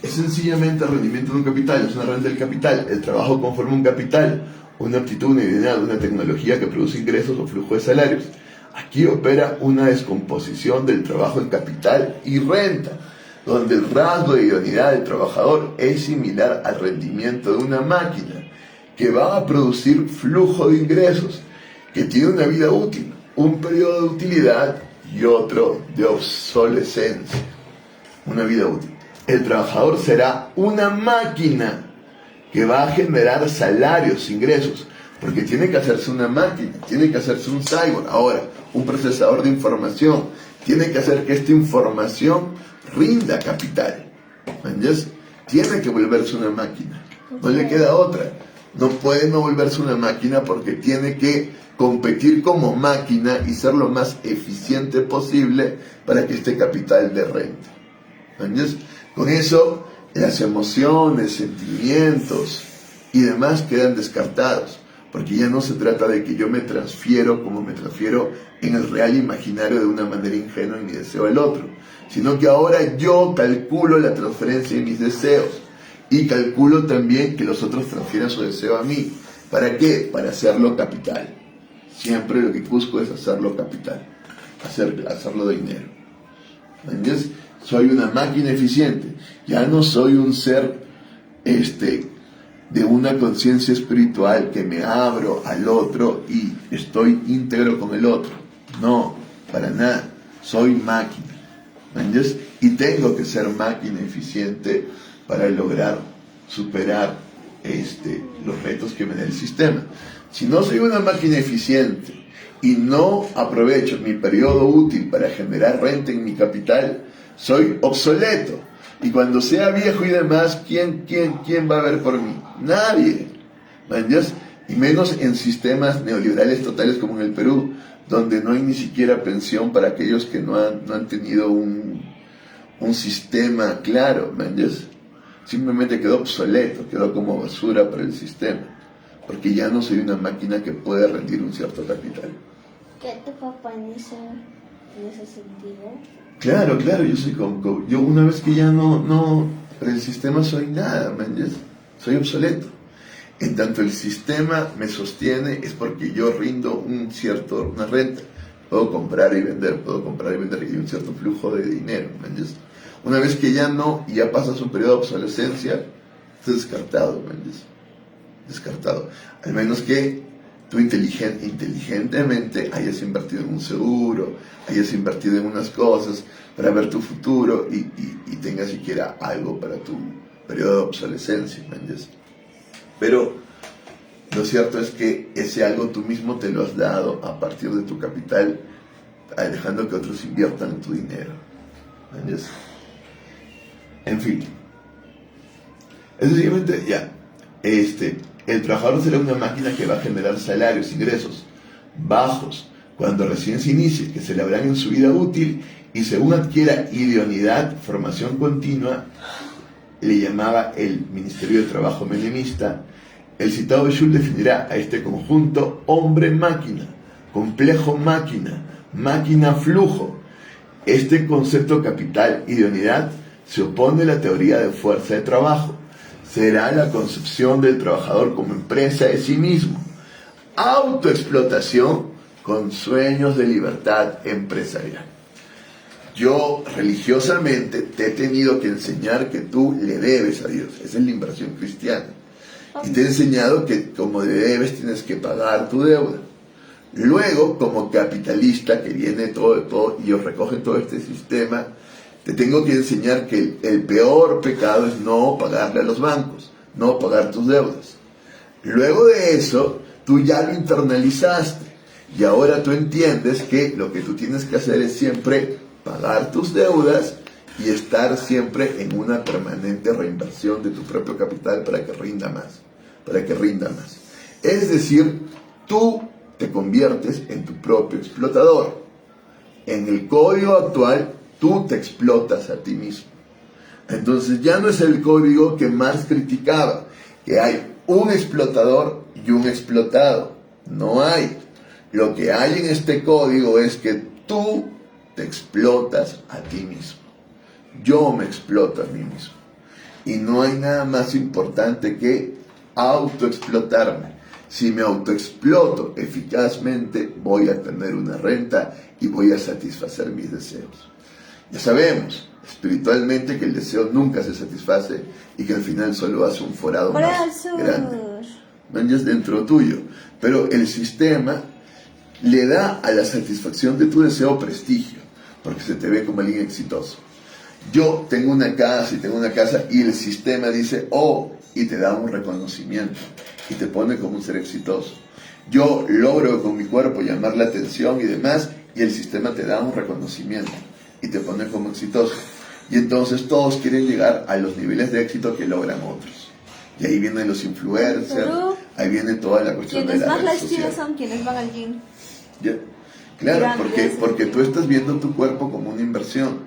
es sencillamente el rendimiento de un capital, es una renta del capital. El trabajo conforma un capital, una aptitud, una idoneidad, una tecnología que produce ingresos o flujo de salarios. Aquí opera una descomposición del trabajo en capital y renta, donde el rasgo de idoneidad del trabajador es similar al rendimiento de una máquina que va a producir flujo de ingresos, que tiene una vida útil, un periodo de utilidad y otro de obsolescencia. Una vida útil. El trabajador será una máquina que va a generar salarios, ingresos, porque tiene que hacerse una máquina, tiene que hacerse un cyborg, ahora un procesador de información, tiene que hacer que esta información rinda capital. ¿Entiendes? Tiene que volverse una máquina, no le queda otra. No puede no volverse una máquina porque tiene que competir como máquina y ser lo más eficiente posible para que este capital dé renta. ¿Entiendes? Con eso, las emociones, sentimientos y demás quedan descartados, porque ya no se trata de que yo me transfiero como me transfiero en el real imaginario de una manera ingenua en mi deseo al otro, sino que ahora yo calculo la transferencia de mis deseos y calculo también que los otros transfieran su deseo a mí. ¿Para qué? Para hacerlo capital. Siempre lo que busco es hacerlo capital, hacerlo de dinero. ¿Entiendes? Soy una máquina eficiente, ya no soy un ser de una conciencia espiritual que me abro al otro y estoy íntegro con el otro. No, para nada, soy máquina. ¿Entiendes? Y tengo que ser máquina eficiente para lograr superar los retos que me da el sistema. Si no soy una máquina eficiente y no aprovecho mi periodo útil para generar renta en mi capital, soy obsoleto. Y cuando sea viejo y demás, ¿quién va a ver por mí? Nadie. ¿Entiendes? Y menos en sistemas neoliberales totales como en el Perú, donde no hay ni siquiera pensión para aquellos que no han tenido un sistema claro. ¿Entiendes? Simplemente quedó obsoleto, quedó como basura para el sistema, porque ya no soy una máquina que puede rendir un cierto capital. ¿Qué tu papá en ese sentido? Claro, yo soy como yo una vez que ya no, para el sistema soy nada, ¿me entiendes? Soy obsoleto. En tanto el sistema me sostiene es porque yo rindo una renta. Puedo comprar y vender y un cierto flujo de dinero, ¿me entiendes? Una vez que ya no, y ya pasas un periodo de obsolescencia, estás descartado, ¿me entiendes? Descartado. Al menos que tú inteligentemente hayas invertido en un seguro, hayas invertido en unas cosas para ver tu futuro y tengas siquiera algo para tu periodo de obsolescencia, ¿me entiendes? Pero lo cierto es que ese algo tú mismo te lo has dado a partir de tu capital, dejando que otros inviertan en tu dinero, ¿me entiendes? En fin, es sencillamente ya, el trabajador será una máquina que va a generar salarios, ingresos bajos cuando recién se inicie, que se le habrán en su vida útil y según adquiera idoneidad, formación continua, le llamaba el Ministerio de Trabajo menemista, El citado Schul definirá a este conjunto hombre-máquina, complejo-máquina, máquina-flujo. Este concepto capital y de unidad se opone a la teoría de fuerza de trabajo. Será la concepción del trabajador como empresa de sí mismo. Autoexplotación con sueños de libertad empresarial. Yo religiosamente te he tenido que enseñar que tú le debes a Dios. Esa es la inversión cristiana. Y te he enseñado que como le debes tienes que pagar tu deuda. Luego, como capitalista que viene todo y os recoge todo este sistema, te tengo que enseñar que el peor pecado es no pagarle a los bancos, no pagar tus deudas. Luego de eso, tú ya lo internalizaste y ahora tú entiendes que lo que tú tienes que hacer es siempre pagar tus deudas y estar siempre en una permanente reinversión de tu propio capital para que rinda más, Es decir, tú te conviertes en tu propio explotador. En el código actual, tú te explotas a ti mismo. Entonces ya no es el código que Marx criticaba, que hay un explotador y un explotado. No hay. Lo que hay en este código es que tú te explotas a ti mismo. Yo me exploto a mí mismo. Y no hay nada más importante que autoexplotarme. Si me autoexploto eficazmente, voy a tener una renta y voy a satisfacer mis deseos. Ya sabemos, espiritualmente, que el deseo nunca se satisface y que al final solo hace un forado más grande. Manjas dentro tuyo. Pero el sistema le da a la satisfacción de tu deseo prestigio, porque se te ve como alguien exitoso. Yo tengo una casa y el sistema dice, oh, y te da un reconocimiento y te pone como un ser exitoso. Yo logro con mi cuerpo llamar la atención y demás, y el sistema te da un reconocimiento y te pone como exitoso. Y entonces todos quieren llegar a los niveles de éxito que logran otros. Y ahí vienen los influencers, Pero ahí viene toda la cuestión de quienes la más red la social. estiran son quienes van al gym. ¿Ya? Claro, Grandes. porque tú estás viendo tu cuerpo como una inversión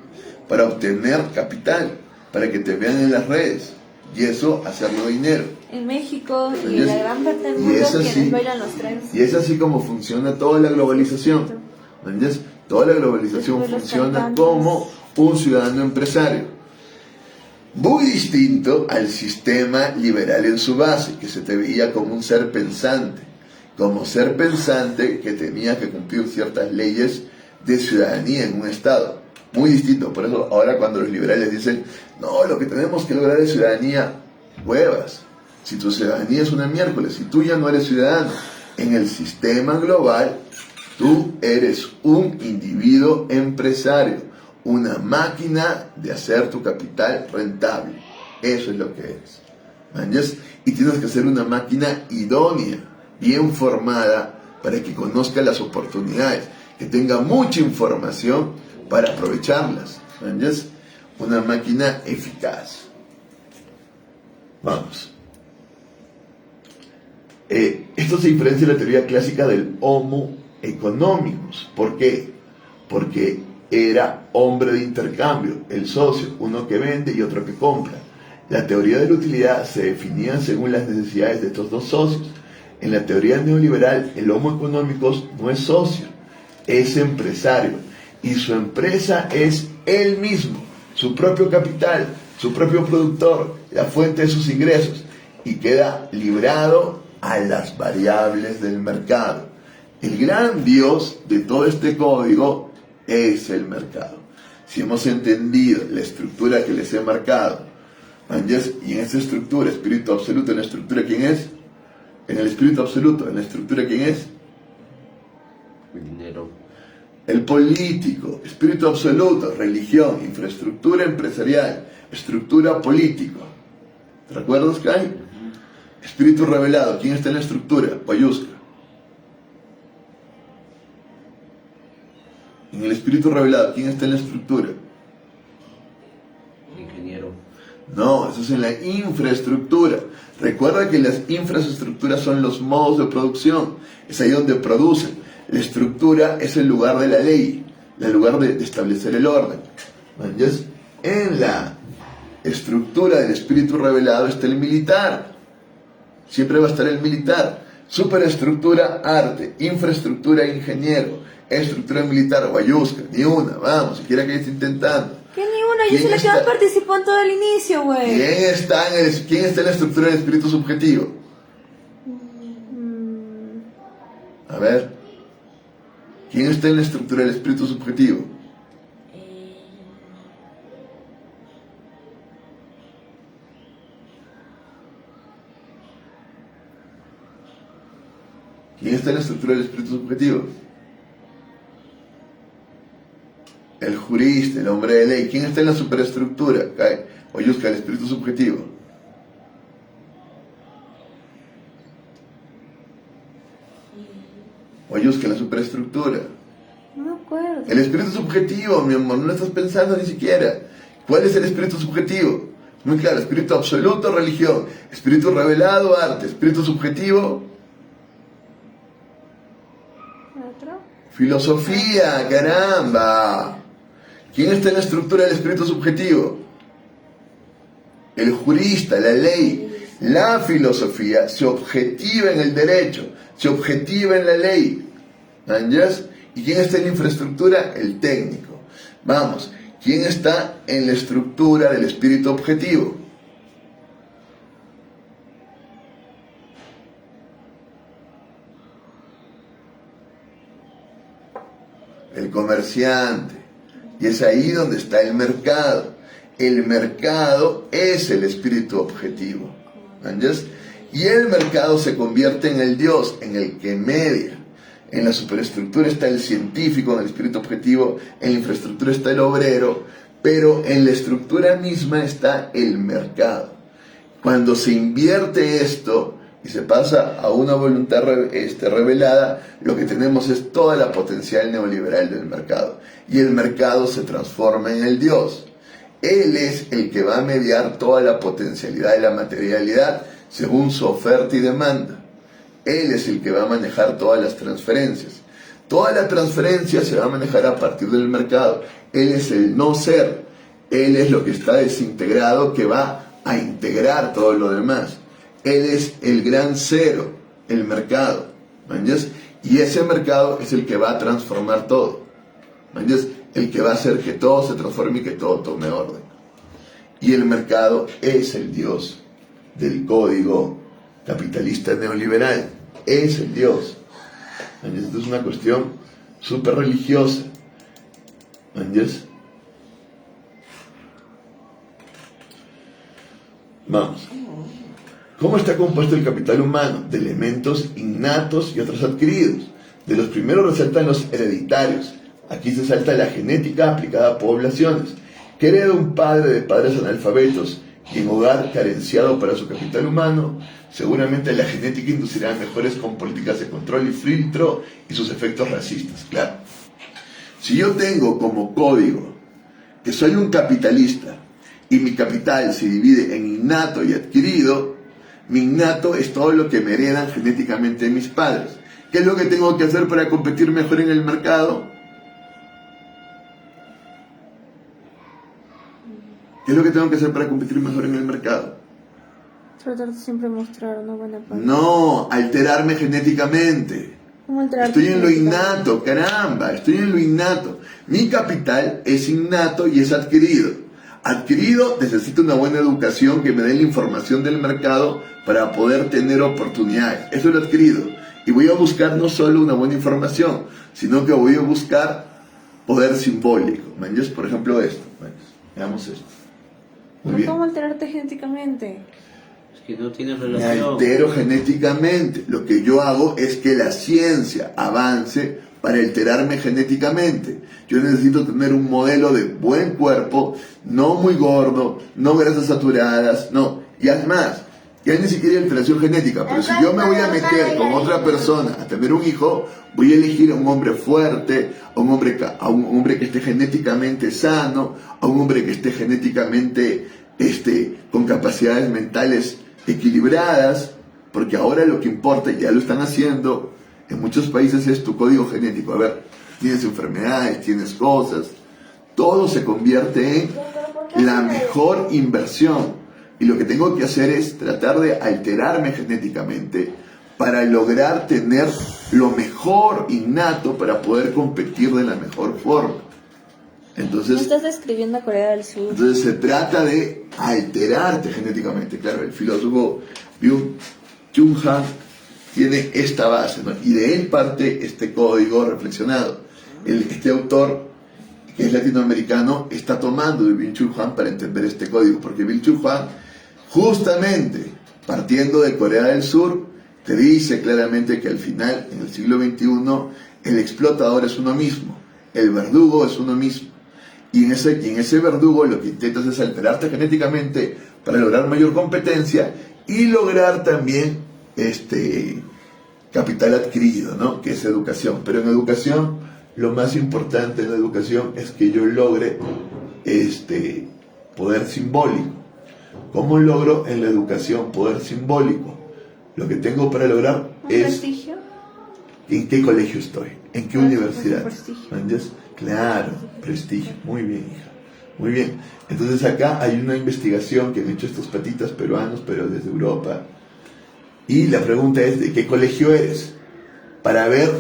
para obtener capital, para que te vean en las redes y eso hacerlo dinero. En México y Y en es- la gran parte del y mundo es así. quienes bailan los trends. Y es así como funciona toda la globalización. ¿Entiendes? Toda la globalización Después los funciona cantantes. como un ciudadano empresario. Muy distinto al sistema liberal en su base, que se te veía como un ser pensante. Como ser pensante que tenía que cumplir ciertas leyes de ciudadanía en un Estado. Muy distinto. Por eso ahora cuando los liberales dicen, no, lo que tenemos que lograr es ciudadanía, huevas. Si tu ciudadanía es una miércoles, si tú ya no eres ciudadano, en el sistema global, tú eres un individuo empresario, una máquina de hacer tu capital rentable. Eso es lo que eres. ¿Manjas? Y tienes que ser una máquina idónea, bien formada, para que conozca las oportunidades, que tenga mucha información para aprovecharlas. ¿Manjas? Una máquina eficaz. Vamos. Esto se diferencia de la teoría clásica del Homo economicus. ¿Por qué? Porque era hombre de intercambio, el socio, uno que vende y otro que compra. La teoría de la utilidad se definía según las necesidades de estos dos socios. En la teoría neoliberal, el Homo economicus no es socio, es empresario. Y su empresa es él mismo, su propio capital, su propio productor, la fuente de sus ingresos. Y queda librado a las variables del mercado. El gran Dios de todo este código es el mercado. Si hemos entendido la estructura que les he marcado, y en esta estructura, espíritu absoluto, en la estructura, ¿quién es? En el espíritu absoluto, en la estructura, ¿quién es? Dinero. El político, espíritu absoluto, religión, infraestructura empresarial, estructura político. ¿Te recuerdas, Kai? Espíritu revelado, ¿quién está en la estructura? Payusca. En el espíritu revelado, ¿quién está en la estructura? Ingeniero. No, eso es en la infraestructura. Recuerda que las infraestructuras son los modos de producción. Es ahí donde producen. La estructura es el lugar de la ley, el lugar de establecer el orden. Entonces, en la estructura del espíritu revelado está el militar. Siempre va a estar el militar. Superestructura, arte. Infraestructura, ingeniero. Estructura militar, guayusca. Ni una, vamos, siquiera que esté intentando. ¿Qué ni una? Yo ¿Quién soy la que está? más participó en todo el inicio, güey. ¿Quién está en la estructura del espíritu subjetivo? A ver. ¿Quién está en la estructura del espíritu subjetivo? ¿Quién está en la estructura del espíritu subjetivo? El jurista, el hombre de ley. ¿Quién está en la superestructura? Oyusca, el espíritu subjetivo. Oyusca, la superestructura. No me acuerdo. El espíritu subjetivo, mi amor, no lo estás pensando ni siquiera. ¿Cuál es el espíritu subjetivo? Muy claro, espíritu absoluto, religión. Espíritu revelado, arte. Espíritu subjetivo, ¿Otro? filosofía, caramba. ¿Quién está en la estructura del espíritu subjetivo? El jurista, la ley. La filosofía se objetiva en el derecho, se objetiva en la ley. ¿Entiendes? ¿Y quién está en la infraestructura? El técnico. Vamos, ¿quién está en la estructura del espíritu objetivo? El comerciante. Y es ahí donde está el mercado. El mercado es el espíritu objetivo. ¿Entiendes? Y el mercado se convierte en el Dios, en el que media. En la superestructura está el científico, en el espíritu objetivo, en la infraestructura está el obrero, pero en la estructura misma está el mercado. Cuando se invierte esto y se pasa a una voluntad revelada, lo que tenemos es toda la potencial neoliberal del mercado. Y el mercado se transforma en el Dios. Él es el que va a mediar toda la potencialidad de la materialidad según su oferta y demanda. Él es el que va a manejar todas las transferencias. Toda la transferencia se va a manejar a partir del mercado. Él es el no ser. Él es lo que está desintegrado que va a integrar todo lo demás. Él es el gran cero, el mercado. ¿Entiendes? Y ese mercado es el que va a transformar todo. ¿Entiendes? El que va a hacer que todo se transforme y que todo tome orden. Y el mercado es el Dios del código capitalista neoliberal. Es el Dios. ¿Entiendes? Esto es una cuestión súper religiosa. ¿Entiendes? Vamos. ¿Cómo está compuesto el capital humano? De elementos innatos y otros adquiridos. De los primeros resaltan los hereditarios. Aquí se salta la genética aplicada a poblaciones. Que hereda un padre de padres analfabetos y en hogar carenciado para su capital humano, seguramente la genética inducirá mejores con políticas de control y filtro y sus efectos racistas, claro. Si yo tengo como código que soy un capitalista y mi capital se divide en innato y adquirido, mi innato es todo lo que me heredan genéticamente mis padres. ¿Qué es lo que tengo que hacer para competir mejor en el mercado? ¿Qué es lo que tengo que hacer para competir mejor en el mercado? Tratar de siempre mostrar una buena parte. No, alterarme genéticamente. ¿Cómo alterarte Estoy en lo genéticamente? innato, caramba, estoy en lo innato. Mi capital es innato y es adquirido. Adquirido, necesito una buena educación que me dé la información del mercado para poder tener oportunidades. Eso es lo adquirido. Y voy a buscar no solo una buena información, sino que voy a buscar poder simbólico. ¿Entiendes? Por ejemplo esto. Bueno, veamos esto. Muy bien. ¿Cómo alterarte genéticamente? Es que no tienes Me relación. altero genéticamente. Lo que yo hago es que la ciencia avance para alterarme genéticamente. Yo necesito tener un modelo de buen cuerpo, no muy gordo, no grasas saturadas, no. Y además, ya ni siquiera hay alteración genética, pero si yo me voy a meter con otra persona a tener un hijo, voy a elegir a un hombre fuerte, a un hombre que esté genéticamente sano, a un hombre que esté genéticamente con capacidades mentales equilibradas, porque ahora lo que importa, y ya lo están haciendo en muchos países, es tu código genético. A ver, tienes enfermedades, tienes cosas, todo se convierte en la mejor inversión. Y lo que tengo que hacer es tratar de alterarme genéticamente para lograr tener lo mejor innato para poder competir de la mejor forma. ¿No Entonces, estás describiendo a Corea del Sur? entonces se trata de alterarte genéticamente. Claro, el filósofo Byung-Chul Han tiene esta base, ¿no? Y de él parte este código reflexionado. Este autor, que es latinoamericano, está tomando de Byung-Chul Han para entender este código, porque Byung-Chul Han, justamente partiendo de Corea del Sur, te dice claramente que al final, en el siglo XXI, el explotador es uno mismo, el verdugo es uno mismo. Y en ese verdugo lo que intentas es alterarte genéticamente para lograr mayor competencia y lograr también capital adquirido, ¿no? Que es educación. Pero en educación, lo más importante en la educación es que yo logre poder simbólico. ¿Cómo logro en la educación poder simbólico? Lo que tengo para lograr es ¿Prestigio? en qué colegio estoy, en qué universidad. Prestigio. ¿Entiendes? Claro, prestigio. Muy bien, hija. Muy bien. Entonces acá hay una investigación que han hecho estos patitas peruanos, pero desde Europa. Y la pregunta es, ¿de qué colegio eres? Para ver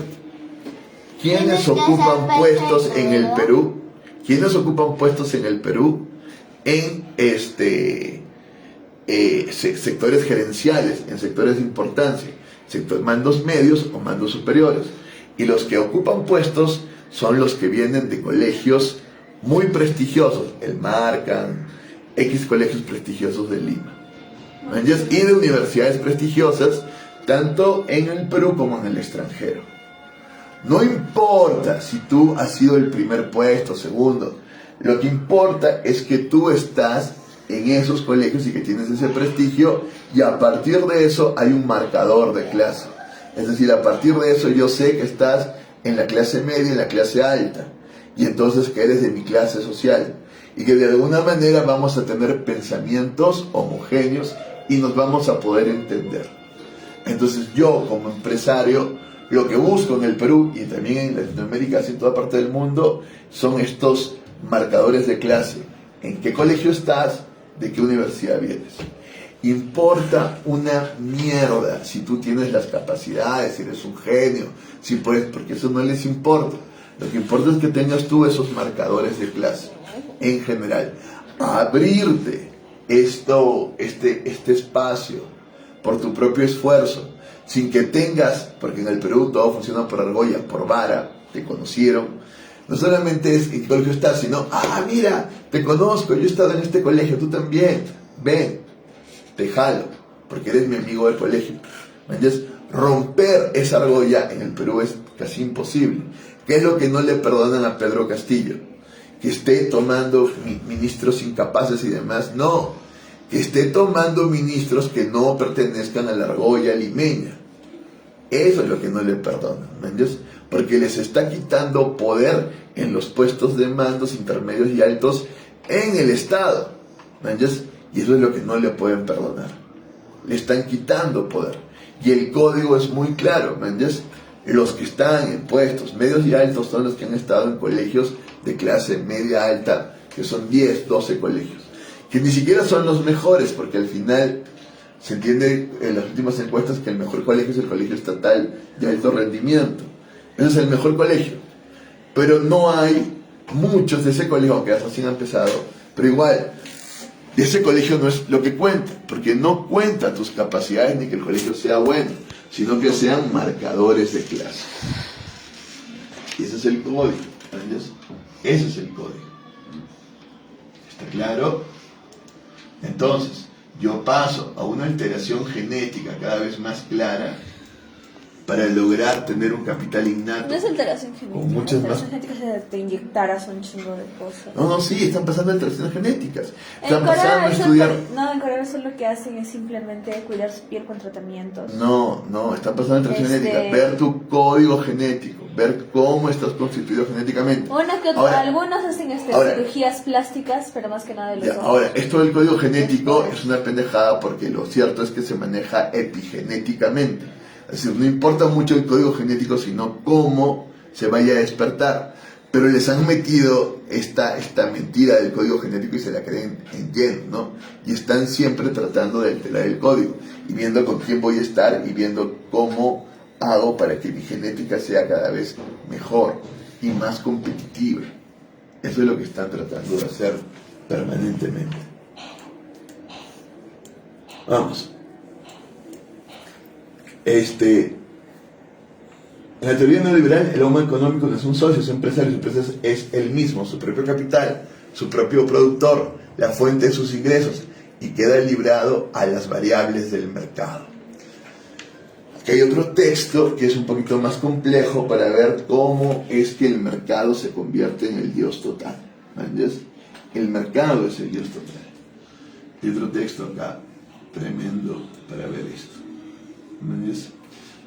quiénes ocupan puestos en el Perú. ¿Quiénes ocupan puestos en el Perú en sectores gerenciales, en sectores de importancia, mandos medios o mandos superiores? Y los que ocupan puestos son los que vienen de colegios muy prestigiosos, el Marcan, X colegios prestigiosos de Lima, ¿no? Y de universidades prestigiosas, tanto en el Perú como en el extranjero. No importa si tú has sido el primer puesto, segundo, lo que importa es que tú estás en esos colegios y que tienes ese prestigio, y a partir de eso hay un marcador de clase. Es decir, a partir de eso yo sé que estás en la clase media, en la clase alta, y entonces que eres de mi clase social, y que de alguna manera vamos a tener pensamientos homogéneos y nos vamos a poder entender. Entonces yo, como empresario, lo que busco en el Perú y también en Latinoamérica, así en toda parte del mundo, son estos marcadores de clase. ¿En qué colegio estás? ¿De qué universidad vienes? Importa una mierda si tú tienes las capacidades, si eres un genio, si puedes, porque eso no les importa. Lo que importa es que tengas tú esos marcadores de clase, en general. Abrirte este espacio por tu propio esfuerzo, sin que tengas, porque en el Perú todo funciona por argolla, por vara, te conocieron. No solamente es en qué colegio estás, sino, mira, te conozco, yo he estado en este colegio, tú también, ven, te jalo, porque eres mi amigo del colegio. Entonces, romper esa argolla en el Perú es casi imposible. ¿Qué es lo que no le perdonan a Pedro Castillo? Que esté tomando ministros incapaces y demás. No, que esté tomando ministros que no pertenezcan a la argolla limeña. Eso es lo que no le perdonan, ¿entiendes? Porque les está quitando poder en los puestos de mandos intermedios y altos en el Estado, ¿entiendes? Y eso es lo que no le pueden perdonar. Le están quitando poder. Y el código es muy claro, ¿entiendes? Los que están en puestos medios y altos son los que han estado en colegios de clase media alta, que son 10, 12 colegios, que ni siquiera son los mejores, porque al final se entiende en las últimas encuestas que el mejor colegio es el colegio estatal de alto rendimiento. Ese es el mejor colegio. Pero no hay muchos de ese colegio, aunque recién han empezado, pero igual, de ese colegio no es lo que cuenta, porque no cuenta tus capacidades ni que el colegio sea bueno, sino que sean marcadores de clase. Y ese es el código, ¿entiendes? Ese es el código. ¿Está claro? Entonces, yo paso a una alteración genética cada vez más clara para lograr tener un capital innato. No es alteración genética. Con muchas alteración más... genética es te inyectaras un chingo de cosas. No, sí, están pasando alteraciones genéticas. En Están pasando a Corea, estudiar... en Corea eso lo que hacen es simplemente cuidar su piel con tratamientos. No, están pasando alteraciones genéticas. Ver tu código genético, ver cómo estás constituido genéticamente. Algunos hacen cirugías plásticas, pero más que nada de los ojos. Ahora, esto del código genético es una pendejada, porque lo cierto es que se maneja epigenéticamente. Es decir, no importa mucho el código genético, sino cómo se vaya a despertar. pero les han metido esta mentira del código genético y se la creen en lleno, ¿no? Y están siempre tratando de alterar el código y viendo con quién voy a estar y viendo cómo hago para que mi genética sea cada vez mejor y más competitiva. Eso es lo que están tratando de hacer permanentemente. Vamos. En la teoría neoliberal, el homo económico no es un socio, es un empresario. Su empresa es él mismo, su propio capital, su propio productor, la fuente de sus ingresos, y queda librado a las variables del mercado. Aquí hay otro texto que es un poquito más complejo para ver cómo es que el mercado se convierte en el Dios total. ¿Entiendes? El mercado es el Dios total. Hay otro texto acá, tremendo, para ver esto. ¿Entiendes?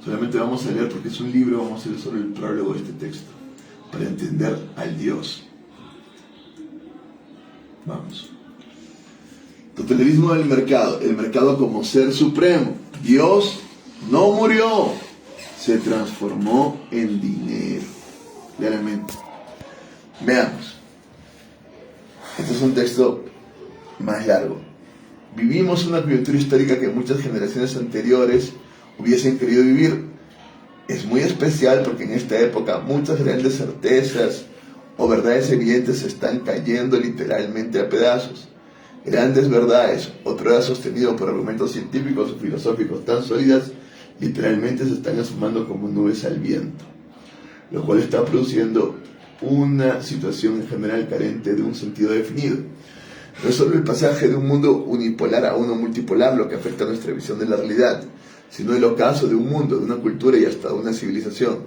Solamente vamos a leer, porque es un libro, vamos a leer solo el prólogo de este texto, para entender al Dios. Vamos. Totalitarismo del mercado. El mercado como ser supremo. Dios no murió, se transformó en dinero. Claramente. Veamos. Este es un texto más largo. Vivimos una coyuntura histórica que muchas generaciones anteriores hubiesen querido vivir. Es muy especial porque en esta época muchas grandes certezas o verdades evidentes se están cayendo literalmente a pedazos. Grandes verdades, otrora sostenidas por argumentos científicos o filosóficos tan sólidas, literalmente se están asomando como nubes al viento, lo cual está produciendo una situación en general carente de un sentido definido. No es solo el pasaje de un mundo unipolar a uno multipolar lo que afecta a nuestra visión de la realidad, sino el ocaso de un mundo, de una cultura y hasta de una civilización.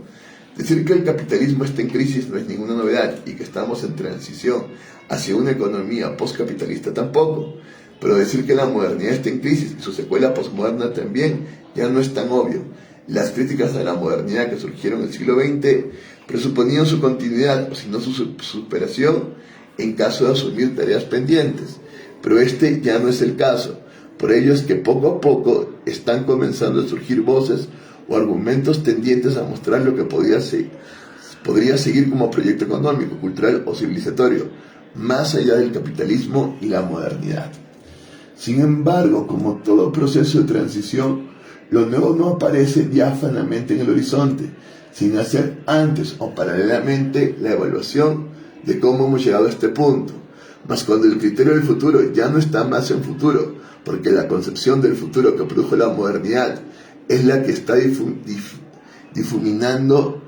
Decir que el capitalismo está en crisis no es ninguna novedad, y que estamos en transición hacia una economía postcapitalista tampoco. Pero decir que la modernidad está en crisis y su secuela postmoderna también ya no es tan obvio. Las críticas a la modernidad que surgieron en el siglo XX presuponían su continuidad, o si no su superación, en caso de asumir tareas pendientes. Pero este ya no es el caso. Por ello es que poco a poco están comenzando a surgir voces o argumentos tendientes a mostrar lo que podría seguir como proyecto económico, cultural o civilizatorio, más allá del capitalismo y la modernidad. Sin embargo, como todo proceso de transición, lo nuevo no aparece diáfanamente en el horizonte, sin hacer antes o paralelamente la evaluación de cómo hemos llegado a este punto. Mas cuando el criterio del futuro ya no está más en futuro, porque la concepción del futuro que produjo la modernidad es la que está difuminando,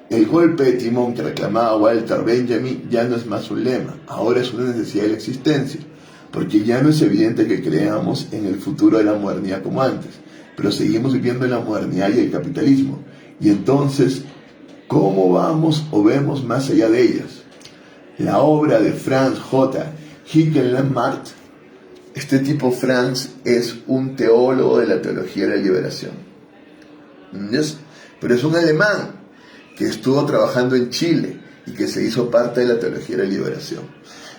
el golpe de timón que reclamaba Walter Benjamin ya no es más un lema, ahora es una necesidad de la existencia, porque ya no es evidente que creamos en el futuro de la modernidad como antes, pero seguimos viviendo en la modernidad y el capitalismo, y entonces, ¿cómo vamos o vemos más allá de ellas? La obra de Franz J. Hickenlemmert. Este tipo, Franz, es un teólogo de la teología de la liberación. ¿Yes? Pero es un alemán que estuvo trabajando en Chile y que se hizo parte de la teología de la liberación.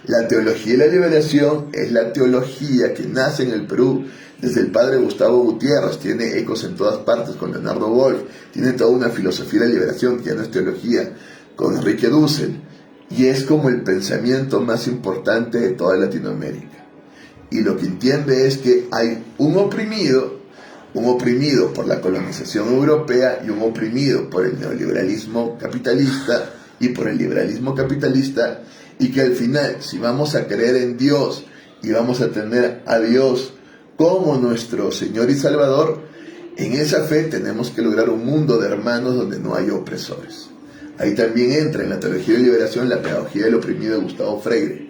La teología de la liberación es la teología que nace en el Perú desde el padre Gustavo Gutiérrez, tiene ecos en todas partes con Leonardo Wolf, tiene toda una filosofía de la liberación que ya no es teología, con Enrique Dussel, y es como el pensamiento más importante de toda Latinoamérica. Y lo que entiende es que hay un oprimido por la colonización europea y un oprimido por el neoliberalismo capitalista y por el liberalismo capitalista, y que al final, si vamos a creer en Dios y vamos a tener a Dios como nuestro Señor y Salvador, en esa fe tenemos que lograr un mundo de hermanos donde no hay opresores. Ahí también entra en la teología de liberación la pedagogía del oprimido de Gustavo Freire,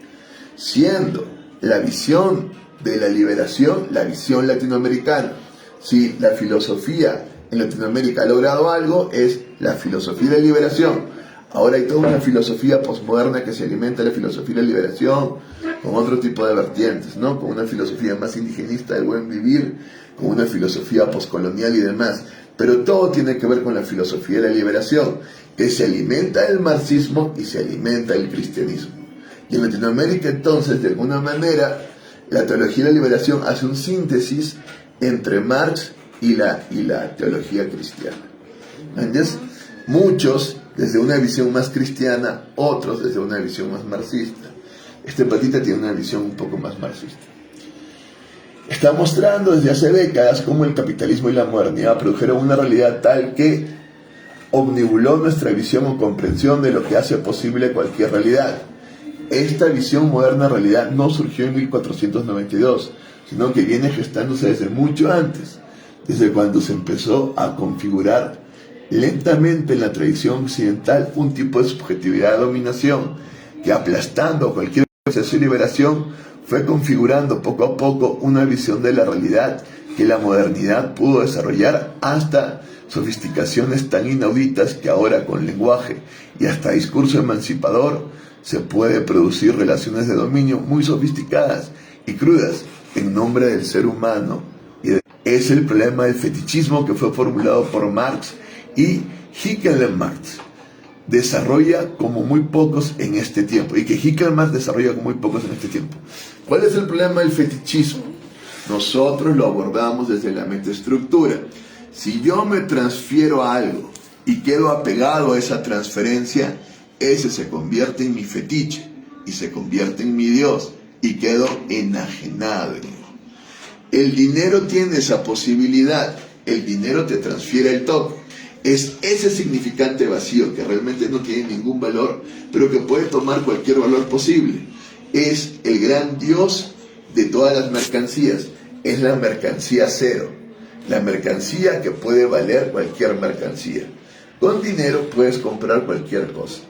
siendo la visión de la liberación la visión latinoamericana. Si la filosofía en Latinoamérica ha logrado algo, es la filosofía de liberación. Ahora hay toda una filosofía posmoderna que se alimenta de la filosofía de la liberación, con otro tipo de vertientes, ¿no? Con una filosofía más indigenista del buen vivir, con una filosofía poscolonial y demás. Pero todo tiene que ver con la filosofía de la liberación, que se alimenta del marxismo y se alimenta del cristianismo. Y en Latinoamérica, entonces, de alguna manera, la teología de la liberación hace un síntesis entre Marx y la teología cristiana. ¿Entiendes? Muchos desde una visión más cristiana, otros desde una visión más marxista. Este patita tiene una visión un poco más marxista. Está mostrando desde hace décadas cómo el capitalismo y la modernidad produjeron una realidad tal que omnibuló nuestra visión o comprensión de lo que hace posible cualquier realidad. Esta visión moderna en realidad no surgió en 1492, sino que viene gestándose desde mucho antes, desde cuando se empezó a configurar lentamente en la tradición occidental un tipo de subjetividad de dominación que, aplastando cualquier proceso de liberación, fue configurando poco a poco una visión de la realidad que la modernidad pudo desarrollar hasta sofisticaciones tan inauditas que ahora con lenguaje y hasta discurso emancipador se puede producir relaciones de dominio muy sofisticadas y crudas en nombre del ser humano. Es el problema del fetichismo que fue formulado por Marx y Hickelmarx desarrolla como muy pocos en este tiempo, y que Hickelmarx desarrolla como muy pocos en este tiempo. ¿Cuál es el problema del fetichismo? Nosotros lo abordamos desde la metaestructura. Si yo me transfiero a algo y quedo apegado a esa transferencia, ese se convierte en mi fetiche y se convierte en mi Dios y quedo enajenado en él. El dinero tiene esa posibilidad. El dinero te transfiere el toque. Es ese significante vacío que realmente no tiene ningún valor, pero que puede tomar cualquier valor posible. Es el gran Dios de todas las mercancías. Es la mercancía cero. La mercancía que puede valer cualquier mercancía. Con dinero puedes comprar cualquier cosa.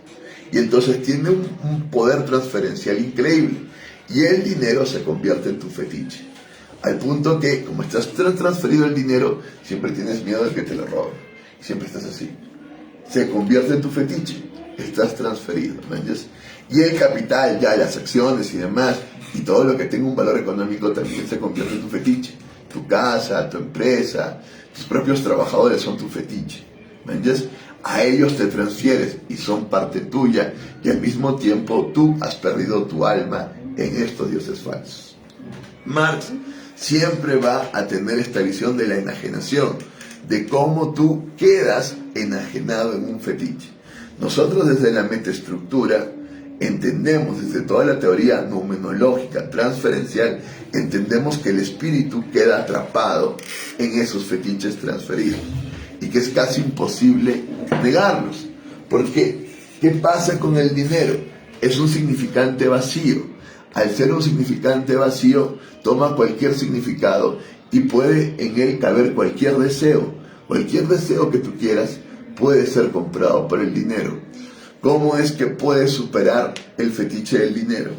Y entonces tiene un poder transferencial increíble. Y el dinero se convierte en tu fetiche. Al punto que, como estás transferido el dinero, siempre tienes miedo de que te lo roben. Siempre estás así. Se convierte en tu fetiche. Estás transferido, ¿me entiendes? Y el capital, ya las acciones y demás, y todo lo que tenga un valor económico también se convierte en tu fetiche. Tu casa, tu empresa, tus propios trabajadores son tu fetiche, ¿me entiendes? A ellos te transfieres y son parte tuya, y al mismo tiempo tú has perdido tu alma en estos dioses falsos. Marx siempre va a tener esta visión de la enajenación, de cómo tú quedas enajenado en un fetiche. Nosotros desde la metaestructura entendemos, desde toda la teoría noumenológica transferencial, entendemos que el espíritu queda atrapado en esos fetiches transferidos y que es casi imposible negarlos. ¿Por qué? ¿Qué pasa con el dinero? Es un significante vacío. Al ser un significante vacío, toma cualquier significado y puede en él caber cualquier deseo. Cualquier deseo que tú quieras puede ser comprado por el dinero. ¿Cómo es que puedes superar el fetiche del dinero?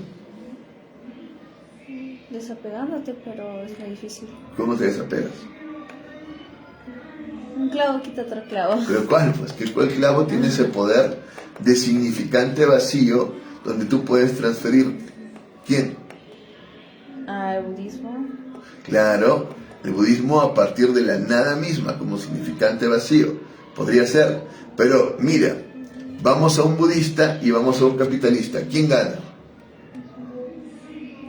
Desapegándote, pero es muy difícil. ¿Cómo te desapegas? Un clavo quita otro clavo. ¿Pero cuál? Pues que el clavo tiene ese poder de significante vacío donde tú puedes transferir. ¿Quién? El budismo. Claro, el budismo a partir de la nada misma como significante vacío. Podría ser. Pero mira, vamos a un budista y vamos a un capitalista. ¿Quién gana?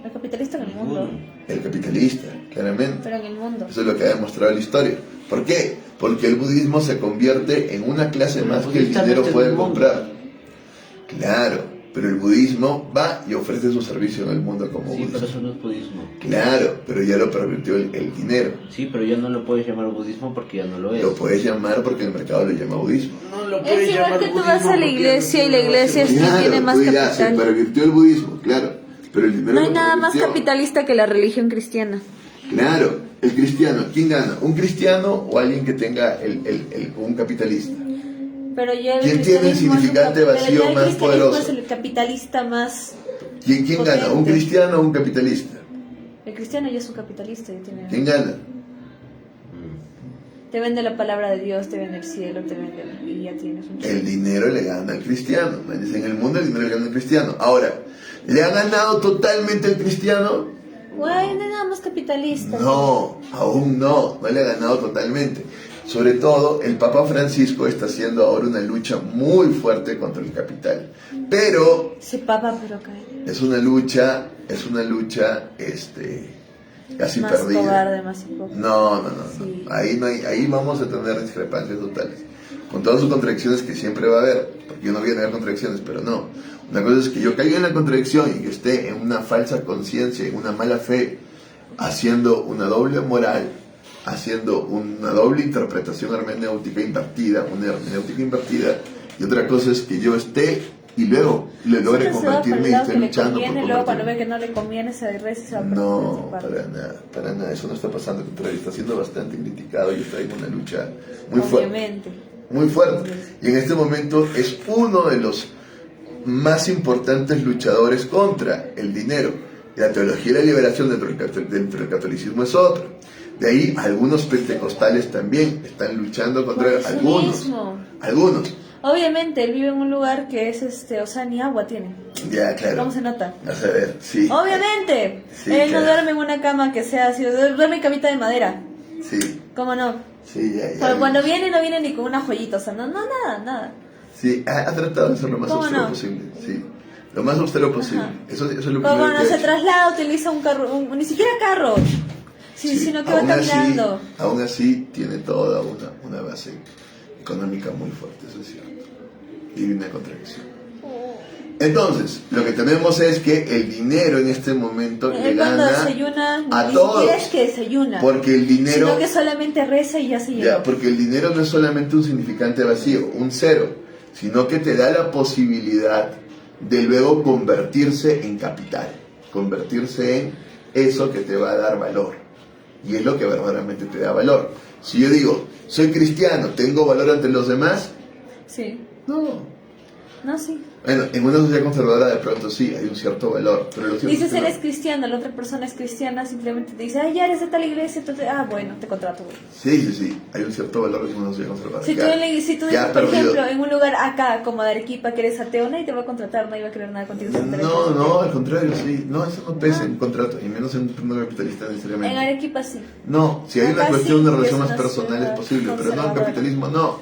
El capitalista en el mundo. El capitalista, claramente. Pero en el mundo. Eso es lo que ha demostrado la historia. ¿Por qué? Porque el budismo se convierte en una clase más que el dinero puede comprar. Claro, pero el budismo va y ofrece su servicio en el mundo como budismo. Sí, pero eso no es budismo. Claro, pero ya lo permitió el dinero. Sí, pero ya no lo puedes llamar budismo porque ya no lo es. Lo puedes llamar porque el mercado lo llama budismo. No lo Es igual que tú vas a la iglesia y la iglesia es quien Claro, tiene más tú dirás, se capital. pervirtió el budismo, claro. Pero el dinero No hay lo nada más pervirtió. capitalista que la religión cristiana. Claro, el cristiano, ¿quién gana? ¿Un cristiano o alguien que tenga un capitalista? Pero ya el ¿Quién tiene el cristianismo es un significante pero vacío ya el más cristianismo poderoso? es el capitalista más. ¿Quién gana? ¿Un potente. cristiano o un capitalista? El cristiano ya es un capitalista. Ya tiene... ¿Quién gana? Te vende la palabra de Dios, te vende el cielo, te vende y ya tienes un El dinero le gana al cristiano. En el mundo el dinero le gana al cristiano. Ahora, ¿le ha ganado totalmente el cristiano? Güey, no hay nada más capitalista. No, aún no le ha ganado totalmente. Sobre todo, el Papa Francisco está haciendo ahora una lucha muy fuerte contra el capital. Pero Se papa, pero cae. es una lucha casi Más perdida. cobarde, más hipócrita. No. Sí. Ahí vamos a tener discrepancias totales. con todas sus contradicciones que siempre va a haber, porque yo no voy a negar contradicciones, pero no. Una cosa es que yo caiga en la contradicción y que esté en una falsa conciencia, en una mala fe, haciendo una doble moral, haciendo una doble interpretación hermenéutica invertida, una hermenéutica invertida, y otra cosa es que yo esté y luego le logre convertirme y esté luchando por luego cuando convertirme. ve que no le conviene se regresa y se va a No, para nada, eso no está pasando, al contrario, está siendo bastante criticado y está en una lucha muy fuerte. Obviamente. Muy fuerte. Y en este momento es uno de los más importantes luchadores contra el dinero. Y la teología de la liberación dentro del catolicismo es otro. De ahí algunos pentecostales también están luchando contra Por eso algunos. mismo. Algunos. Obviamente, él vive en un lugar que es, o sea, ni agua tiene. Ya, claro. ¿Cómo se nota? Vas a ver, sí. Obviamente. Sí, Él no claro. duerme en una cama que sea así, duerme en camita de madera. Sí, ¿Cómo no? sí, ya. Pero cuando viene, no viene ni con una joyita, o sea, no, nada. Sí, ha tratado de ser lo más ¿Cómo austero no? posible. Sí. Lo más austero posible. Ajá. Eso es lo Pero primero cuando que se ha hecho. traslada, utiliza un carro, ni siquiera carro, Sí, sino que va aún así- caminando. Aún así tiene toda una base económica muy fuerte, eso es cierto. Y una contradicción. Entonces, lo que tenemos es que el dinero en este momento le Él cuando gana desayuna, a ni todos. siquiera es que desayuna, Porque el dinero, sino que solamente reza y ya se ya, llenó. porque el dinero no es solamente un significante vacío, un cero, sino que te da la posibilidad de luego convertirse en capital, convertirse en eso que te va a dar valor. Y es lo que verdaderamente te da valor. Si yo digo, soy cristiano, ¿tengo valor ante los demás? Sí, No. no, sí. Bueno, en una sociedad conservadora de pronto sí, hay un cierto valor. Pero lo cierto es Dices, que no. eres cristiano, la otra persona es cristiana, simplemente te dice, ay, ya eres de tal iglesia, entonces, bueno, te contrato. Güey. Sí, hay un cierto valor en una sociedad conservadora. Si tú, si tú que ha dices, por perdido. ejemplo, en un lugar acá, como de Arequipa, que eres ateo, nadie te va a contratar, nadie va a querer nada contigo. si eres ateo. No, al contrario, sí. No, eso no pesa en un contrato, y menos en un mundo capitalista necesariamente. En Arequipa sí. No, si hay una Acá cuestión sí, de que relación es más una personal es ciudad posible, pero no en conservadora. capitalismo no,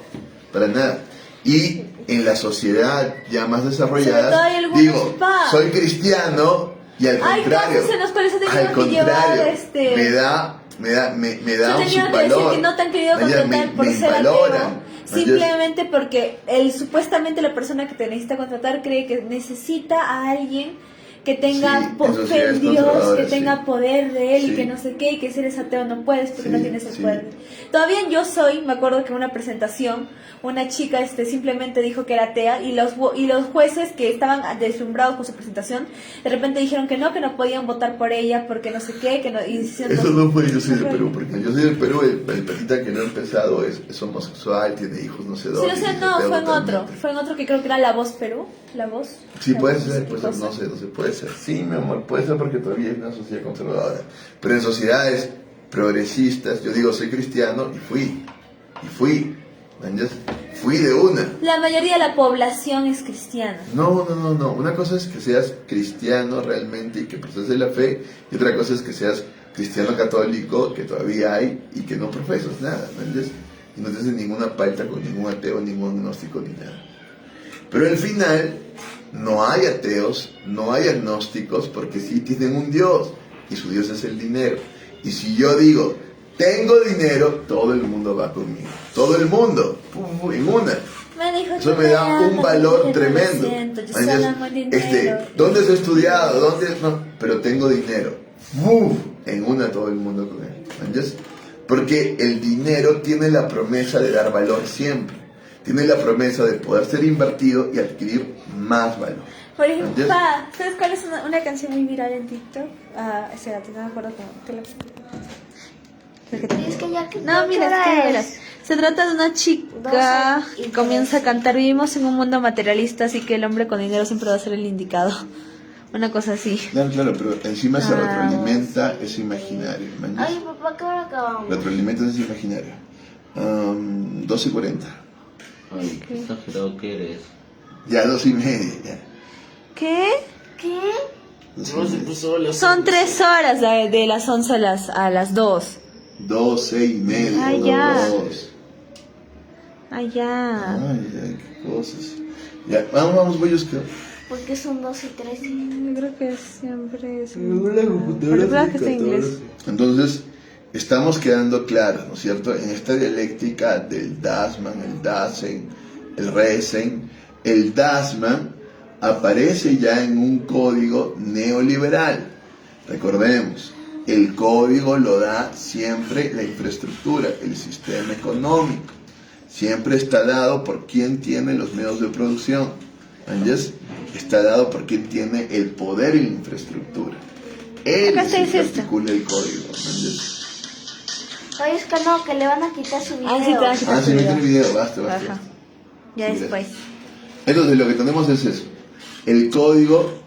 para nada. Y en la sociedad ya más Sobre todo hay desarrollada, algunos digo, spas. soy cristiano y al Hay contrario, casos en los cuales he tenido al que contrario, llevar, me da Yo un tenía que decir subvalor. que no te han querido Vaya, contratar por me ser invaloran. ateo, simplemente porque supuestamente la persona que te necesita contratar cree que necesita a alguien que tenga Sí, en fe sociedades en Dios, que conservadoras, tenga sí. poder de él Sí. y que no sé qué, y que si eres ateo no puedes porque Sí, no tienes el sí. poder. Todavía me acuerdo que en una presentación, una chica simplemente dijo que era atea y los jueces que estaban deslumbrados con su presentación, de repente dijeron que no podían votar por ella porque no sé qué, que no, y diciendo, Eso no fue Yo soy del Perú, porque Yo soy del Perú, el patita que no ha empezado es homosexual, tiene hijos, no sé Sí, dónde. o sea, es no, ateo fue en otro totalmente. que creo que era La Voz Perú, La Voz. Sí, La puede Voz, ser, qué puede ser, cosa. no sé, puede ser. Sí, mi amor, puede ser porque todavía hay una sociedad conservadora. Pero en sociedades progresistas, yo digo, soy cristiano y fui. ¿Entiendes? Fui de una. La mayoría de la población es cristiana. No. Una cosa es que seas cristiano realmente y que profeses la fe, y otra cosa es que seas cristiano católico, que todavía hay, y que no profesas nada, ¿entiendes? Y no te haces ninguna falta con ningún ateo, ningún agnóstico, ni nada. Pero al final, no hay ateos, no hay agnósticos, porque sí tienen un Dios, y su Dios es el dinero. Y si yo digo, tengo dinero, todo el mundo va conmigo. Todo el mundo, en una. Me dijo Eso que me da te un amo, valor que te tremendo. siento, yo Mañas, solo amo el dinero. ¿Dónde has estudiado? ¿Dónde? No, pero tengo dinero. ¡Uf! En una todo el mundo con él. ¿Mañas? Porque el dinero tiene la promesa de dar valor siempre. Tiene la promesa de poder ser invertido y adquirir más valor. Por ejemplo, ¿Entiendes? ¿sabes cuál es una canción muy viral en TikTok? Espérate, no me acuerdo cómo. Es que ya que No, mira, es que verás. Se trata de una chica 12 y que comienza a 13. cantar. Vivimos en un mundo materialista, así que el hombre con dinero siempre va a ser el indicado. Una cosa así. No, claro, pero encima se Ah, retroalimenta ese imaginario. ¿Mañas? Ay, papá, ¿qué hora acabamos? Retroalimenta ese imaginario. 12:40. Ay, qué exagerado que eres. Ya 2:30. Ya. ¿Qué? ¿Qué? 2:30. Son 3 horas de las 11 a las 2. 12:30. Ah, ya. 2. Allá. Ay, qué cosas. Ya, vamos, voy a buscar. Porque son 2 y 13. Yo creo que siempre es. La computadora Pero creo hace que está en inglés. 14. Entonces, estamos quedando claros, ¿no es cierto? En esta dialéctica del Dasman, el Dasein, el Resen, el Dasman aparece ya en un código neoliberal. Recordemos, el código lo da siempre la infraestructura, el sistema económico. Siempre está dado por quien tiene los medios de producción. ¿Entiendes? Está dado por quien tiene el poder y la infraestructura. Él es el que articula el código. ¿Entiendes? Oye, es que no, que le van a quitar su video. Ah, sí, te van a quitar Sí, mete el video, basta. Ajá. Ya Sí, después. Entonces lo que tenemos es eso. El código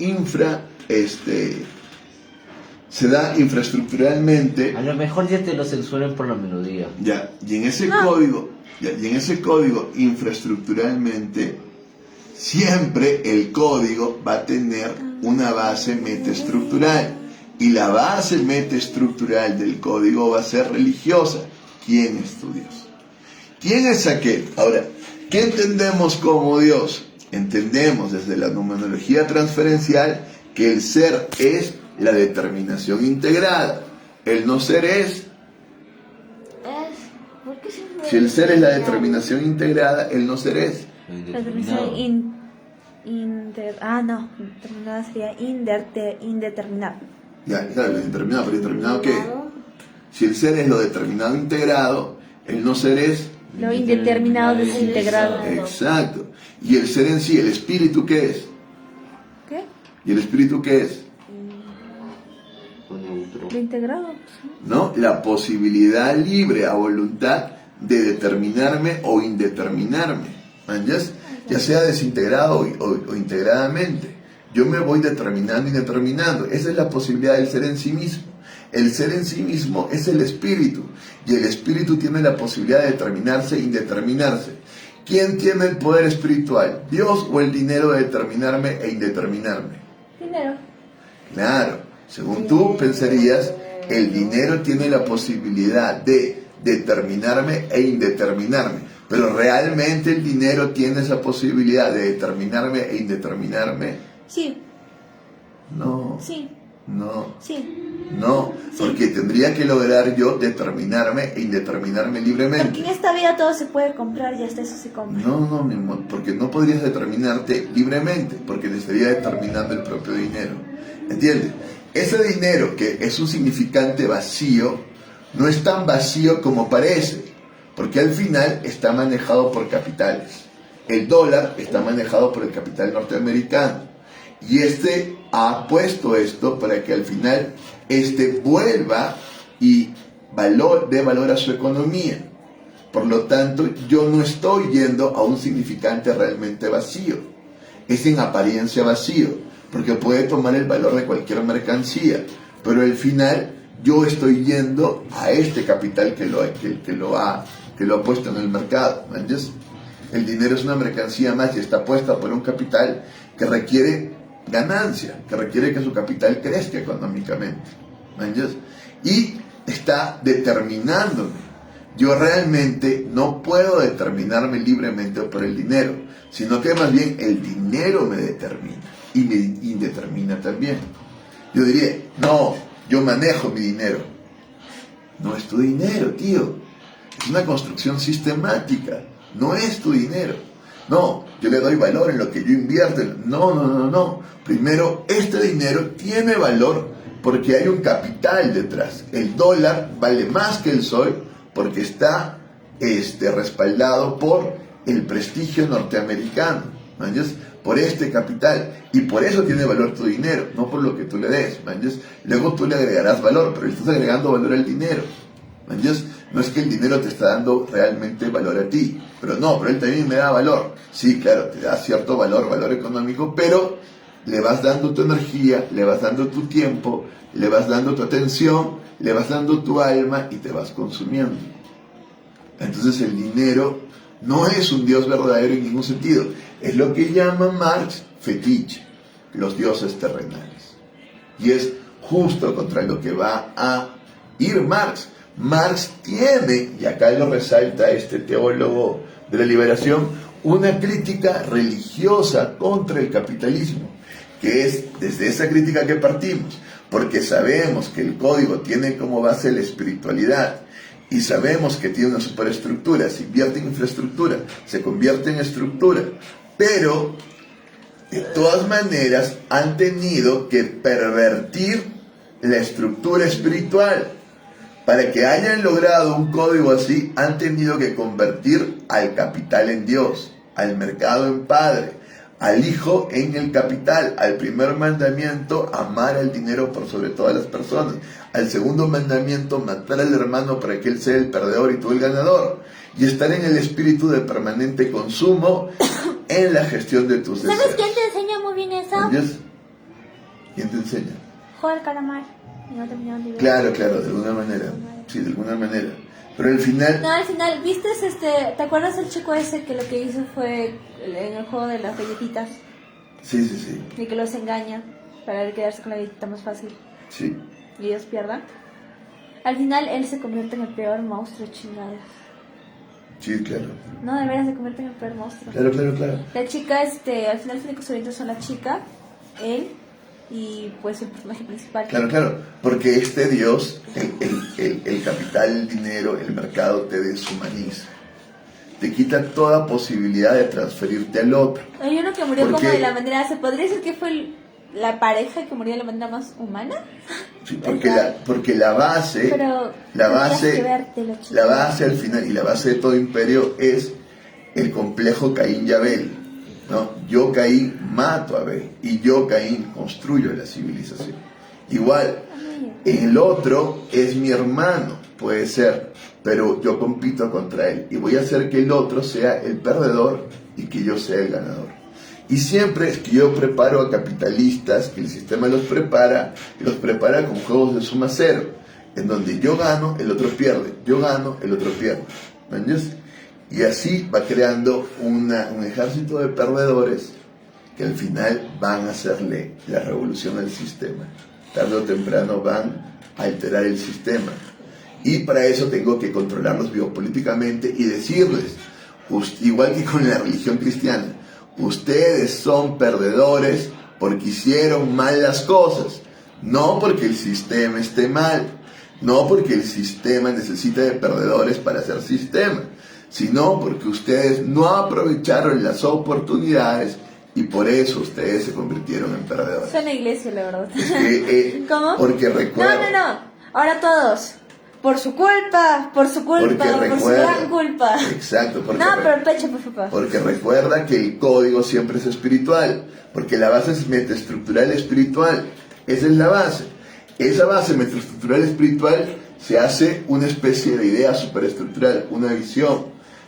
se da infraestructuralmente. A lo mejor ya te lo censuran por la melodía. Ya, y en ese código infraestructuralmente siempre el código va a tener una base metaestructural. Y la base metaestructural del código va a ser religiosa. ¿Quién es tu Dios? ¿Quién es aquel? Ahora, ¿qué entendemos como Dios? Entendemos desde la numerología transferencial que el ser es la determinación integrada. El no ser es... ¿Por qué siempre Si el ser es la determinación integrada, el no ser es... La definición determinada sería indeterminado. Ya, claro, indeterminado, pero indeterminado ¿qué? Si el ser es lo determinado integrado, el no ser es... Lo indeterminado desintegrado. Exacto. Y el ser en sí, el espíritu, ¿qué es? ¿Qué? ¿Y el espíritu qué es? Lo integrado. ¿No? La posibilidad libre a voluntad de determinarme o indeterminarme. ¿Entiendes? Ya sea desintegrado o integradamente. Yo me voy determinando y determinando. Esa es la posibilidad del ser en sí mismo. El ser en sí mismo es el espíritu. Y el espíritu tiene la posibilidad de determinarse e indeterminarse. ¿Quién tiene el poder espiritual? ¿Dios o el dinero de determinarme e indeterminarme? Dinero. Claro. Según tú pensarías, el dinero tiene la posibilidad de determinarme e indeterminarme. Pero ¿realmente el dinero tiene esa posibilidad de determinarme e indeterminarme? Sí. No. Sí. No. Sí. No. Porque tendría que lograr yo determinarme e indeterminarme libremente. Porque en esta vida todo se puede comprar y hasta eso se compra. No, mi amor, porque no podrías determinarte libremente, porque te estaría determinando el propio dinero. ¿Entiendes? Ese dinero que es un significante vacío, no es tan vacío como parece, porque al final está manejado por capitales. El dólar está manejado por el capital norteamericano. Y ha puesto esto para que al final vuelva y dé valor a su economía. Por lo tanto, yo no estoy yendo a un significante realmente vacío. Es en apariencia vacío, porque puede tomar el valor de cualquier mercancía, pero al final yo estoy yendo a este capital que lo ha puesto en el mercado. ¿Entiendes? El dinero es una mercancía más y está puesta por un capital que requiere ganancia, que requiere que su capital crezca económicamente. ¿Entiendes? Y está determinándome. Yo realmente no puedo determinarme libremente por el dinero, sino que más bien el dinero me determina y me indetermina también. Yo diría, no, yo manejo mi dinero. No es tu dinero, tío. Es una construcción sistemática. No es tu dinero. No, yo le doy valor en lo que yo invierto. No. Primero, este dinero tiene valor porque hay un capital detrás. El dólar vale más que el sol porque está respaldado por el prestigio norteamericano. ¿Entiendes? Por este capital. Y por eso tiene valor tu dinero, no por lo que tú le des. ¿Entiendes? Luego tú le agregarás valor, pero le estás agregando valor al dinero. ¿Entiendes? No es que el dinero te está dando realmente valor a ti, pero él también me da valor. Sí, claro, te da cierto valor económico, pero le vas dando tu energía, le vas dando tu tiempo, le vas dando tu atención, le vas dando tu alma y te vas consumiendo. Entonces el dinero no es un Dios verdadero en ningún sentido. Es lo que llama Marx fetiche, los dioses terrenales. Y es justo contra lo que va a ir Marx. Marx tiene, y acá lo resalta este teólogo de la liberación, una crítica religiosa contra el capitalismo, que es desde esa crítica que partimos. porque sabemos que el código tiene como base la espiritualidad y sabemos que tiene una superestructura, se invierte en infraestructura, se convierte en estructura, pero de todas maneras han tenido que pervertir la estructura espiritual. Para que hayan logrado un código así, han tenido que convertir al capital en Dios, al mercado en Padre, al Hijo en el capital, al primer mandamiento, amar el dinero por sobre todas las personas, al segundo mandamiento, matar al hermano para que él sea el perdedor y tú el ganador, y estar en el espíritu de permanente consumo en la gestión de tus deseos. ¿Sabes quién te enseña muy bien eso? ¿Entiendes? ¿Quién te enseña? Juego al calamar. Y no terminaron de ver. Claro, de alguna manera. Sí, de alguna manera. Pero al final... No, al final, ¿viste ¿te acuerdas del chico ese que lo que hizo fue en el juego de las galletitas? Sí. Y que los engaña para él quedarse con la galletita más fácil Sí. y ellos pierdan. Al final él se convierte en el peor monstruo, chingados. Sí, claro. No, de veras se convierte en el peor monstruo. Claro. La chica, al final los únicos sobrevivientes son la chica, él y pues el personaje principal. Claro, porque este Dios, el capital, el dinero, el mercado te deshumaniza. Te quita toda posibilidad de transferirte al otro. Hay uno que murió Porque- como de la manera, ¿se podría decir que fue la pareja que murió de la manera más humana? Sí, porque la base, Pero la tendrías base, que vértelo, chico. la base al final y la base de todo imperio es el complejo Caín y Abel, ¿no? Yo Caín mato a Abel y yo Caín construyo la civilización. Igual, el otro es mi hermano, puede ser, pero yo compito contra él y voy a hacer que el otro sea el perdedor y que yo sea el ganador. Y siempre es que yo preparo a capitalistas, que el sistema los prepara con juegos de suma cero, en donde yo gano, el otro pierde, yo gano, el otro pierde. ¿Me entiendes? Y así va creando un ejército de perdedores que al final van a hacerle la revolución al sistema. Tarde o temprano van a alterar el sistema. Y para eso tengo que controlarlos biopolíticamente y decirles, igual que con la religión cristiana, ustedes son perdedores porque hicieron mal las cosas, no porque el sistema esté mal, no porque el sistema necesita de perdedores para hacer sistema, sino porque ustedes no aprovecharon las oportunidades y por eso ustedes se convirtieron en perdedores. Suena a iglesia, la verdad. Es que, ¿Cómo? Porque recuerda. No. Ahora todos. Por su culpa, por su gran culpa. Exacto. No, pero el pecho, por favor. Porque recuerda que el código siempre es espiritual, porque la base es metaestructural espiritual. Esa es la base. Esa base metaestructural espiritual se hace una especie de idea superestructural, una visión,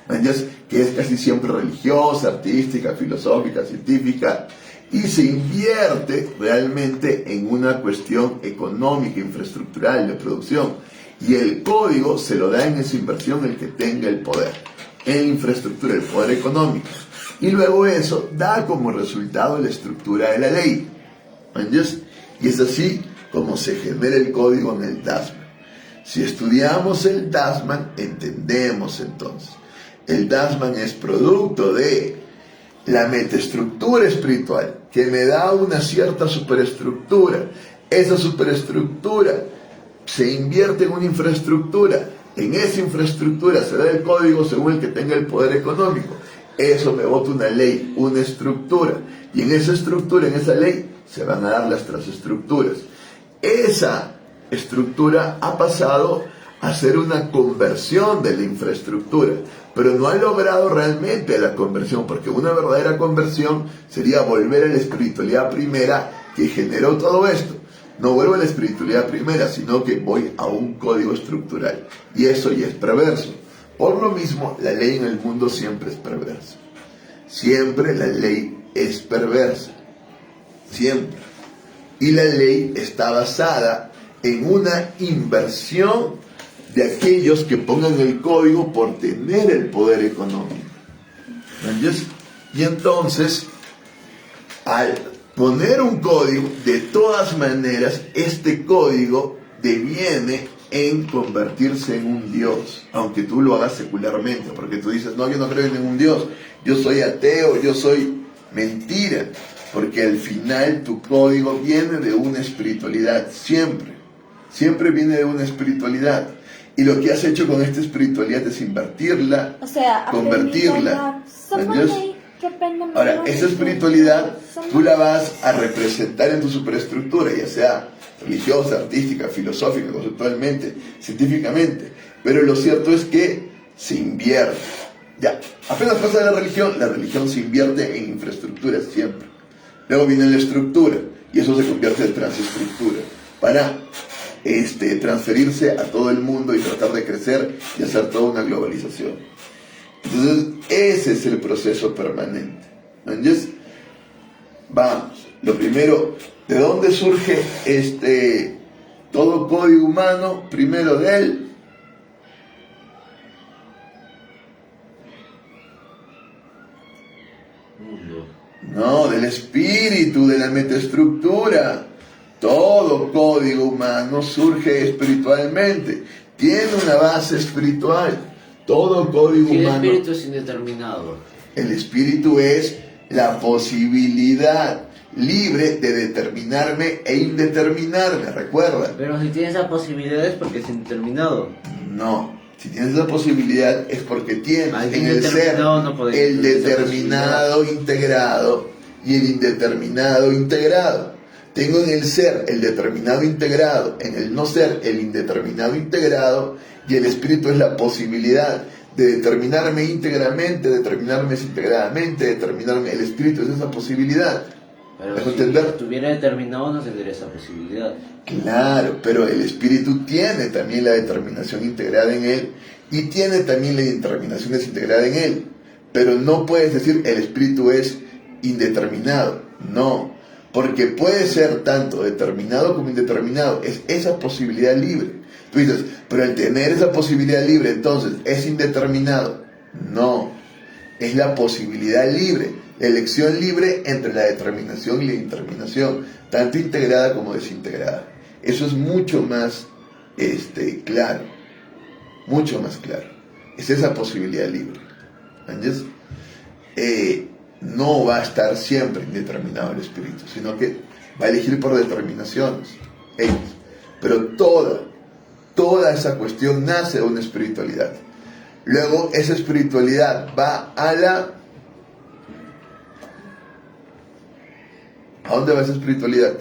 ¿entiendes? Que es casi siempre religiosa, artística, filosófica, científica, y se invierte realmente en una cuestión económica, infraestructural, de producción. Y el código se lo da en esa inversión el que tenga el poder, en infraestructura, el poder económico. Y luego eso da como resultado la estructura de la ley. ¿Entiendes? Y es así como se genera el código en el Dasman. Si estudiamos el Dasman, entendemos entonces. El Dasman es producto de la metaestructura espiritual, que me da una cierta superestructura. Esa superestructura se invierte en una infraestructura. En esa infraestructura se da el código según el que tenga el poder económico. Eso me bota una ley, una estructura. Y en esa estructura, en esa ley, se van a dar las transestructuras. Esa estructura ha pasado a ser una conversión de la infraestructura, pero no ha logrado realmente la conversión, porque una verdadera conversión sería volver a la espiritualidad primera que generó todo esto. No vuelvo a la espiritualidad primera, sino que voy a un código estructural. Y eso ya es perverso. Por lo mismo, la ley en el mundo siempre es perversa. Siempre la ley es perversa. Siempre. Y la ley está basada en una inversión de aquellos que pongan el código por tener el poder económico. ¿Entiendes? Y entonces, al poner un código, de todas maneras, este código deviene en convertirse en un Dios, aunque tú lo hagas secularmente, porque tú dices, no, yo no creo en ningún Dios, yo soy ateo, yo soy mentira. Porque al final tu código viene de una espiritualidad, siempre. Siempre viene de una espiritualidad. Y lo que has hecho con esta espiritualidad es invertirla, O sea, convertirla. ¿Entiendes? Ahora, esa espiritualidad tú la vas a representar en tu superestructura, ya sea religiosa, artística, filosófica, conceptualmente, científicamente. Pero lo cierto es que se invierte. Ya, apenas pasa la religión se invierte en infraestructura siempre. Luego viene la estructura y eso se convierte en transestructura para transferirse a todo el mundo y tratar de crecer y hacer toda una globalización. Entonces, ese es el proceso permanente. ¿Entiendes? Vamos, lo primero, ¿de dónde surge todo código humano? Primero de él. No, del espíritu, de la metaestructura. Todo código humano surge espiritualmente. Tiene una base espiritual. Todo código Si el humano. espíritu es indeterminado. El espíritu es la posibilidad libre de determinarme e indeterminarme, ¿recuerda? Pero si tiene esa posibilidad es porque es indeterminado. No. Si tienes esa posibilidad es porque tienes Alguien en el ser determinado no puede el tener esa determinado integrado y el indeterminado integrado. Tengo en el ser el determinado integrado, en el no ser el indeterminado integrado, y el espíritu es la posibilidad de determinarme íntegramente, determinarme desintegradamente, determinarme. El espíritu es esa posibilidad. Pero ¿Me si entender? estuviera determinado no tendría esa posibilidad. Claro, pero el espíritu tiene también la determinación integrada en él y tiene también la determinación desintegrada en él. Pero no puedes decir el espíritu es indeterminado. No, porque puede ser tanto determinado como indeterminado. Es esa posibilidad libre. Tú dices, pero al tener esa posibilidad libre, entonces, ¿es indeterminado? No, es la posibilidad libre, la elección libre entre la determinación y la indeterminación, tanto integrada como desintegrada. Eso es mucho más claro, mucho más claro. Es esa posibilidad libre. ¿Entiendes? No va a estar siempre indeterminado el espíritu, sino que va a elegir por determinaciones, ellos. Pero toda esa cuestión nace de una espiritualidad. Luego esa espiritualidad va ¿a dónde va esa espiritualidad?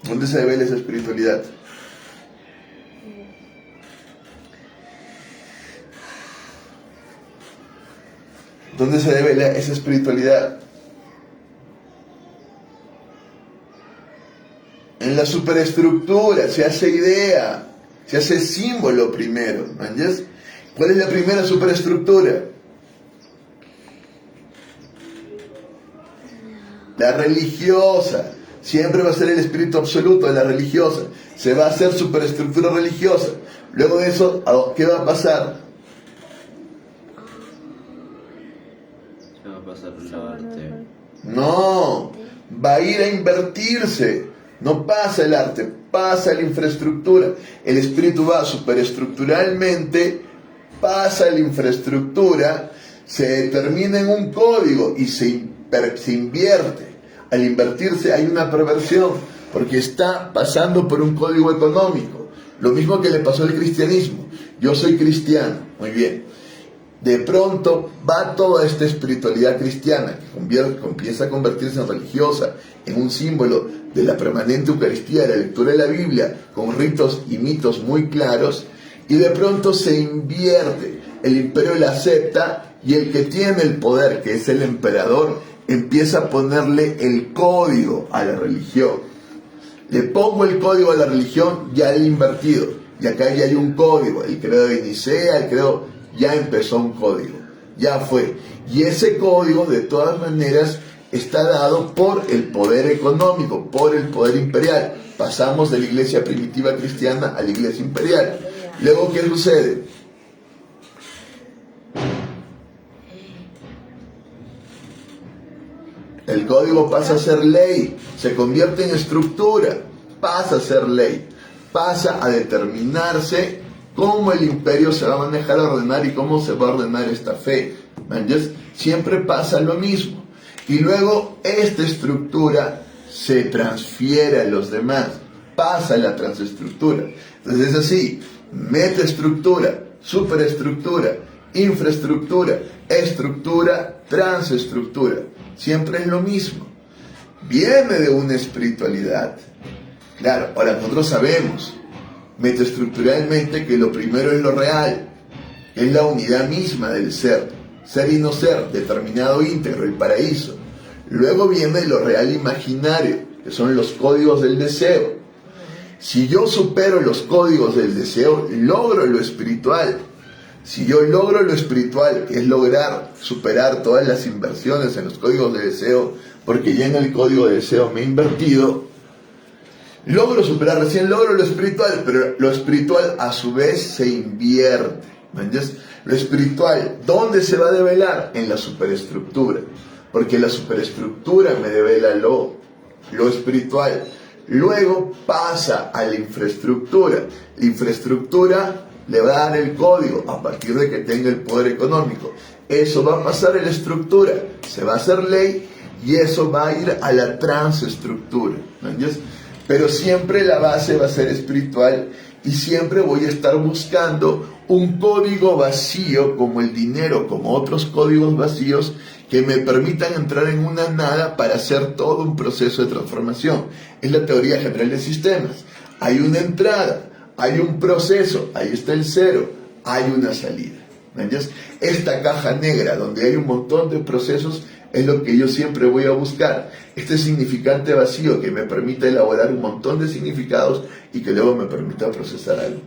¿Dónde se devela esa espiritualidad? ¿Dónde se devela esa espiritualidad? En la superestructura, se hace idea, se hace símbolo primero. ¿Entiendes? ¿Cuál es la primera superestructura? La religiosa. Siempre va a ser el espíritu absoluto de la religiosa. Se va a hacer superestructura religiosa. Luego de eso, ¿qué va a pasar? Se va a pasar el arte. No, va a ir a invertirse. No pasa el arte, pasa la infraestructura. El espíritu va superestructuralmente, pasa la infraestructura, se determina en un código y se invierte. Al invertirse hay una perversión, porque está pasando por un código económico. Lo mismo que le pasó al cristianismo. Yo soy cristiano, muy bien. De pronto va toda esta espiritualidad cristiana que empieza a convertirse en religiosa, en un símbolo de la permanente Eucaristía, de la lectura de la Biblia, con ritos y mitos muy claros, y de pronto se invierte. El imperio la acepta y el que tiene el poder, que es el emperador, empieza a ponerle el código a la religión. Le pongo el código a la religión, ya he invertido, y acá ya hay un código. El credo de Nicea, el credo, ya empezó un código, ya fue. Y ese código, de todas maneras, está dado por el poder económico, por el poder imperial. Pasamos de la iglesia primitiva cristiana a la iglesia imperial. Luego, ¿qué sucede? El código pasa a ser ley, se convierte en estructura, pasa a ser ley, pasa a determinarse cómo el imperio se va a manejar, a ordenar y cómo se va a ordenar esta fe. ¿Entiendes? Siempre pasa lo mismo. Y luego esta estructura se transfiere a los demás, pasa la transestructura. Entonces es así, metaestructura, superestructura, infraestructura, estructura, transestructura. Siempre es lo mismo. Viene de una espiritualidad. Claro, ahora nosotros sabemos metaestructuralmente que lo primero es lo real, es la unidad misma del ser y no ser, determinado íntegro, el paraíso. Luego viene lo real imaginario, que son los códigos del deseo. Si yo supero los códigos del deseo, logro lo espiritual. Si yo logro lo espiritual, que es lograr superar todas las inversiones en los códigos de deseo, porque ya en el código de deseo me he invertido, logro superar, recién logro lo espiritual, pero lo espiritual a su vez se invierte. ¿Me entiendes? Lo espiritual, ¿dónde se va a develar? En la superestructura, porque la superestructura me devela lo espiritual. Luego pasa a la infraestructura. La infraestructura le va a dar el código a partir de que tenga el poder económico. Eso va a pasar a la estructura, se va a hacer ley y eso va a ir a la transestructura. ¿Me entiendes? Pero siempre la base va a ser espiritual y siempre voy a estar buscando un código vacío como el dinero, como otros códigos vacíos que me permitan entrar en una nada para hacer todo un proceso de transformación. Es la teoría general de sistemas. Hay una entrada, hay un proceso, ahí está el cero, hay una salida. ¿Me entiendes? Esta caja negra donde hay un montón de procesos es lo que yo siempre voy a buscar. Este significante vacío que me permita elaborar un montón de significados y que luego me permita procesar algo.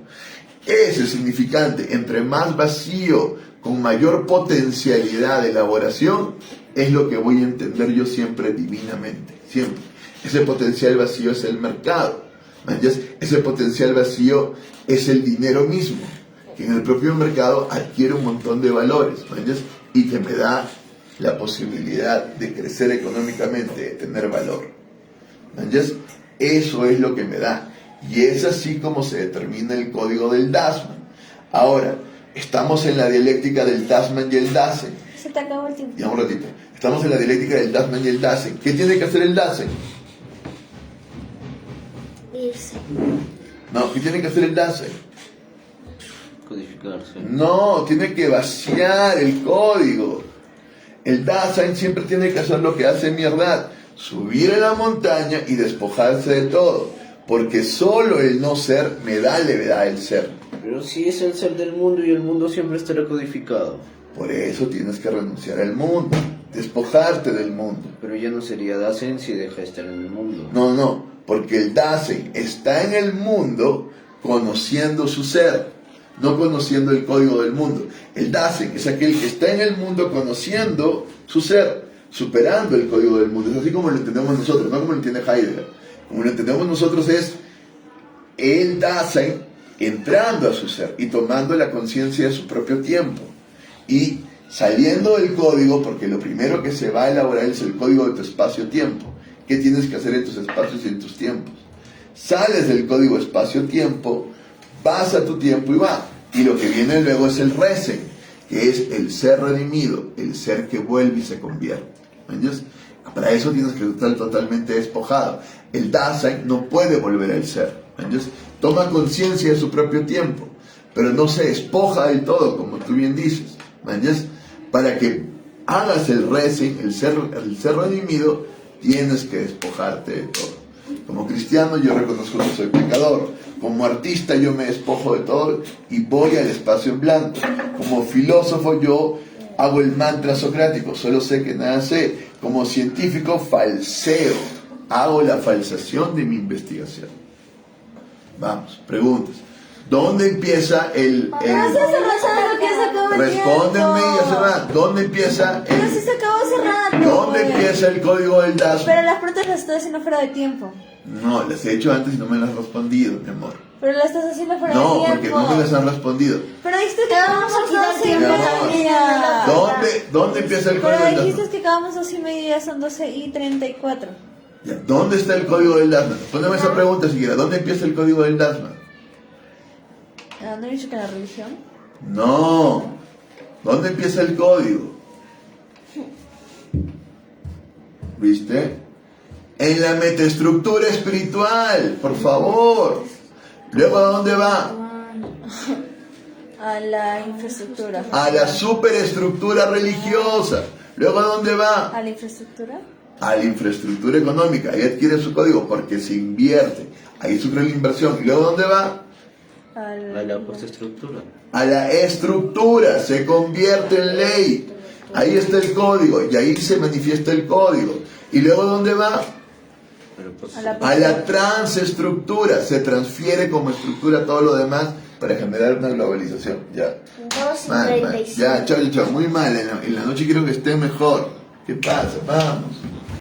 Ese significante, entre más vacío, con mayor potencialidad de elaboración, es lo que voy a entender yo siempre divinamente. Siempre. Ese potencial vacío es el mercado. ¿Me entiendes? Ese potencial vacío es el dinero mismo, que en el propio mercado adquiere un montón de valores. ¿Me entiendes? Y que me da la posibilidad de crecer económicamente, de tener valor. ¿Me entiendes? Eso es lo que me da. Y es así como se determina el código del Dasman. Ahora, estamos en la dialéctica del Dasman y el Dasein. Se te acabó el tiempo. Ya un ratito. Estamos en la dialéctica del Dasman y el Dasein. ¿Qué tiene que hacer el Dasein? Irse. No, ¿qué tiene que hacer el Dasein? Codificarse. No, tiene que vaciar el código. El Dasein siempre tiene que hacer lo que hace Mirdad: subir a la montaña y despojarse de todo. Porque solo el no ser me da levedad el ser. Pero si es el ser del mundo y el mundo siempre estará codificado. Por eso tienes que renunciar al mundo, despojarte del mundo. Pero ya no sería Dasein si deja de estar en el mundo. No, porque el Dasein está en el mundo conociendo su ser, no conociendo el código del mundo. El Dasein es aquel que está en el mundo conociendo su ser, superando el código del mundo. Es así como lo entendemos nosotros, no como lo entiende Heidegger. Como lo entendemos nosotros es el Dasein entrando a su ser y tomando la conciencia de su propio tiempo y saliendo del código, porque lo primero que se va a elaborar es el código de tu espacio-tiempo. ¿Qué tienes que hacer en tus espacios y en tus tiempos? Sales del código espacio-tiempo, vas a tu tiempo y va. Y lo que viene luego es el Resen, que es el ser redimido, el ser que vuelve y se convierte. ¿Me entiendes? Para eso tienes que estar totalmente despojado. El Dasein no puede volver al ser. ¿Me entiendes? Toma conciencia de su propio tiempo, pero no se despoja del todo, como tú bien dices. ¿Me entiendes? Para que hagas el Resen, el ser redimido, tienes que despojarte de todo. Como cristiano yo reconozco que soy pecador. Como artista yo me despojo de todo y voy al espacio en blanco. Como filósofo yo hago el mantra socrático, solo sé que nada sé. Como científico falseo, hago la falsación de mi investigación. Vamos, preguntas. ¿Dónde empieza el No se cerró que se acabó el respóndenme tiempo. y hace rato. ¿Dónde empieza Pero el si se acabó hace rato. ¿Dónde pues. empieza el código del Pero Dasman? las preguntas las estoy haciendo fuera de tiempo. No, las he hecho antes y no me las has respondido, mi amor. Pero las estás haciendo fuera No, de porque tiempo. no me las han respondido. Pero dijiste que Te vamos a quitar 12 y tiempo, media. ¿Dónde empieza el código Pero del dijiste Dasman? que acabamos 12 y media, ya son 12:34. Ya, ¿dónde está el código del Dasman? Póngame esa pregunta siquiera. ¿Dónde empieza el código del Dasman? ¿No he dicho que en la religión? No. ¿Dónde empieza el código? ¿Viste? En la metaestructura espiritual, por favor. Luego, ¿a dónde va? A la infraestructura. A la superestructura religiosa. Luego, ¿a dónde va? ¿A la infraestructura? A la infraestructura económica. Ahí adquiere su código porque se invierte. Ahí sufre la inversión. ¿Y luego dónde va? A A la postestructura. A la estructura. Se convierte en ley. Ahí está el código y ahí se manifiesta el código. ¿Y luego dónde va? A la transestructura. Se transfiere como estructura todo lo demás para generar una globalización. Ya. 2:35. Ya, chao, chao. Muy mal. En la noche quiero que esté mejor. ¿Qué pasa? Vamos.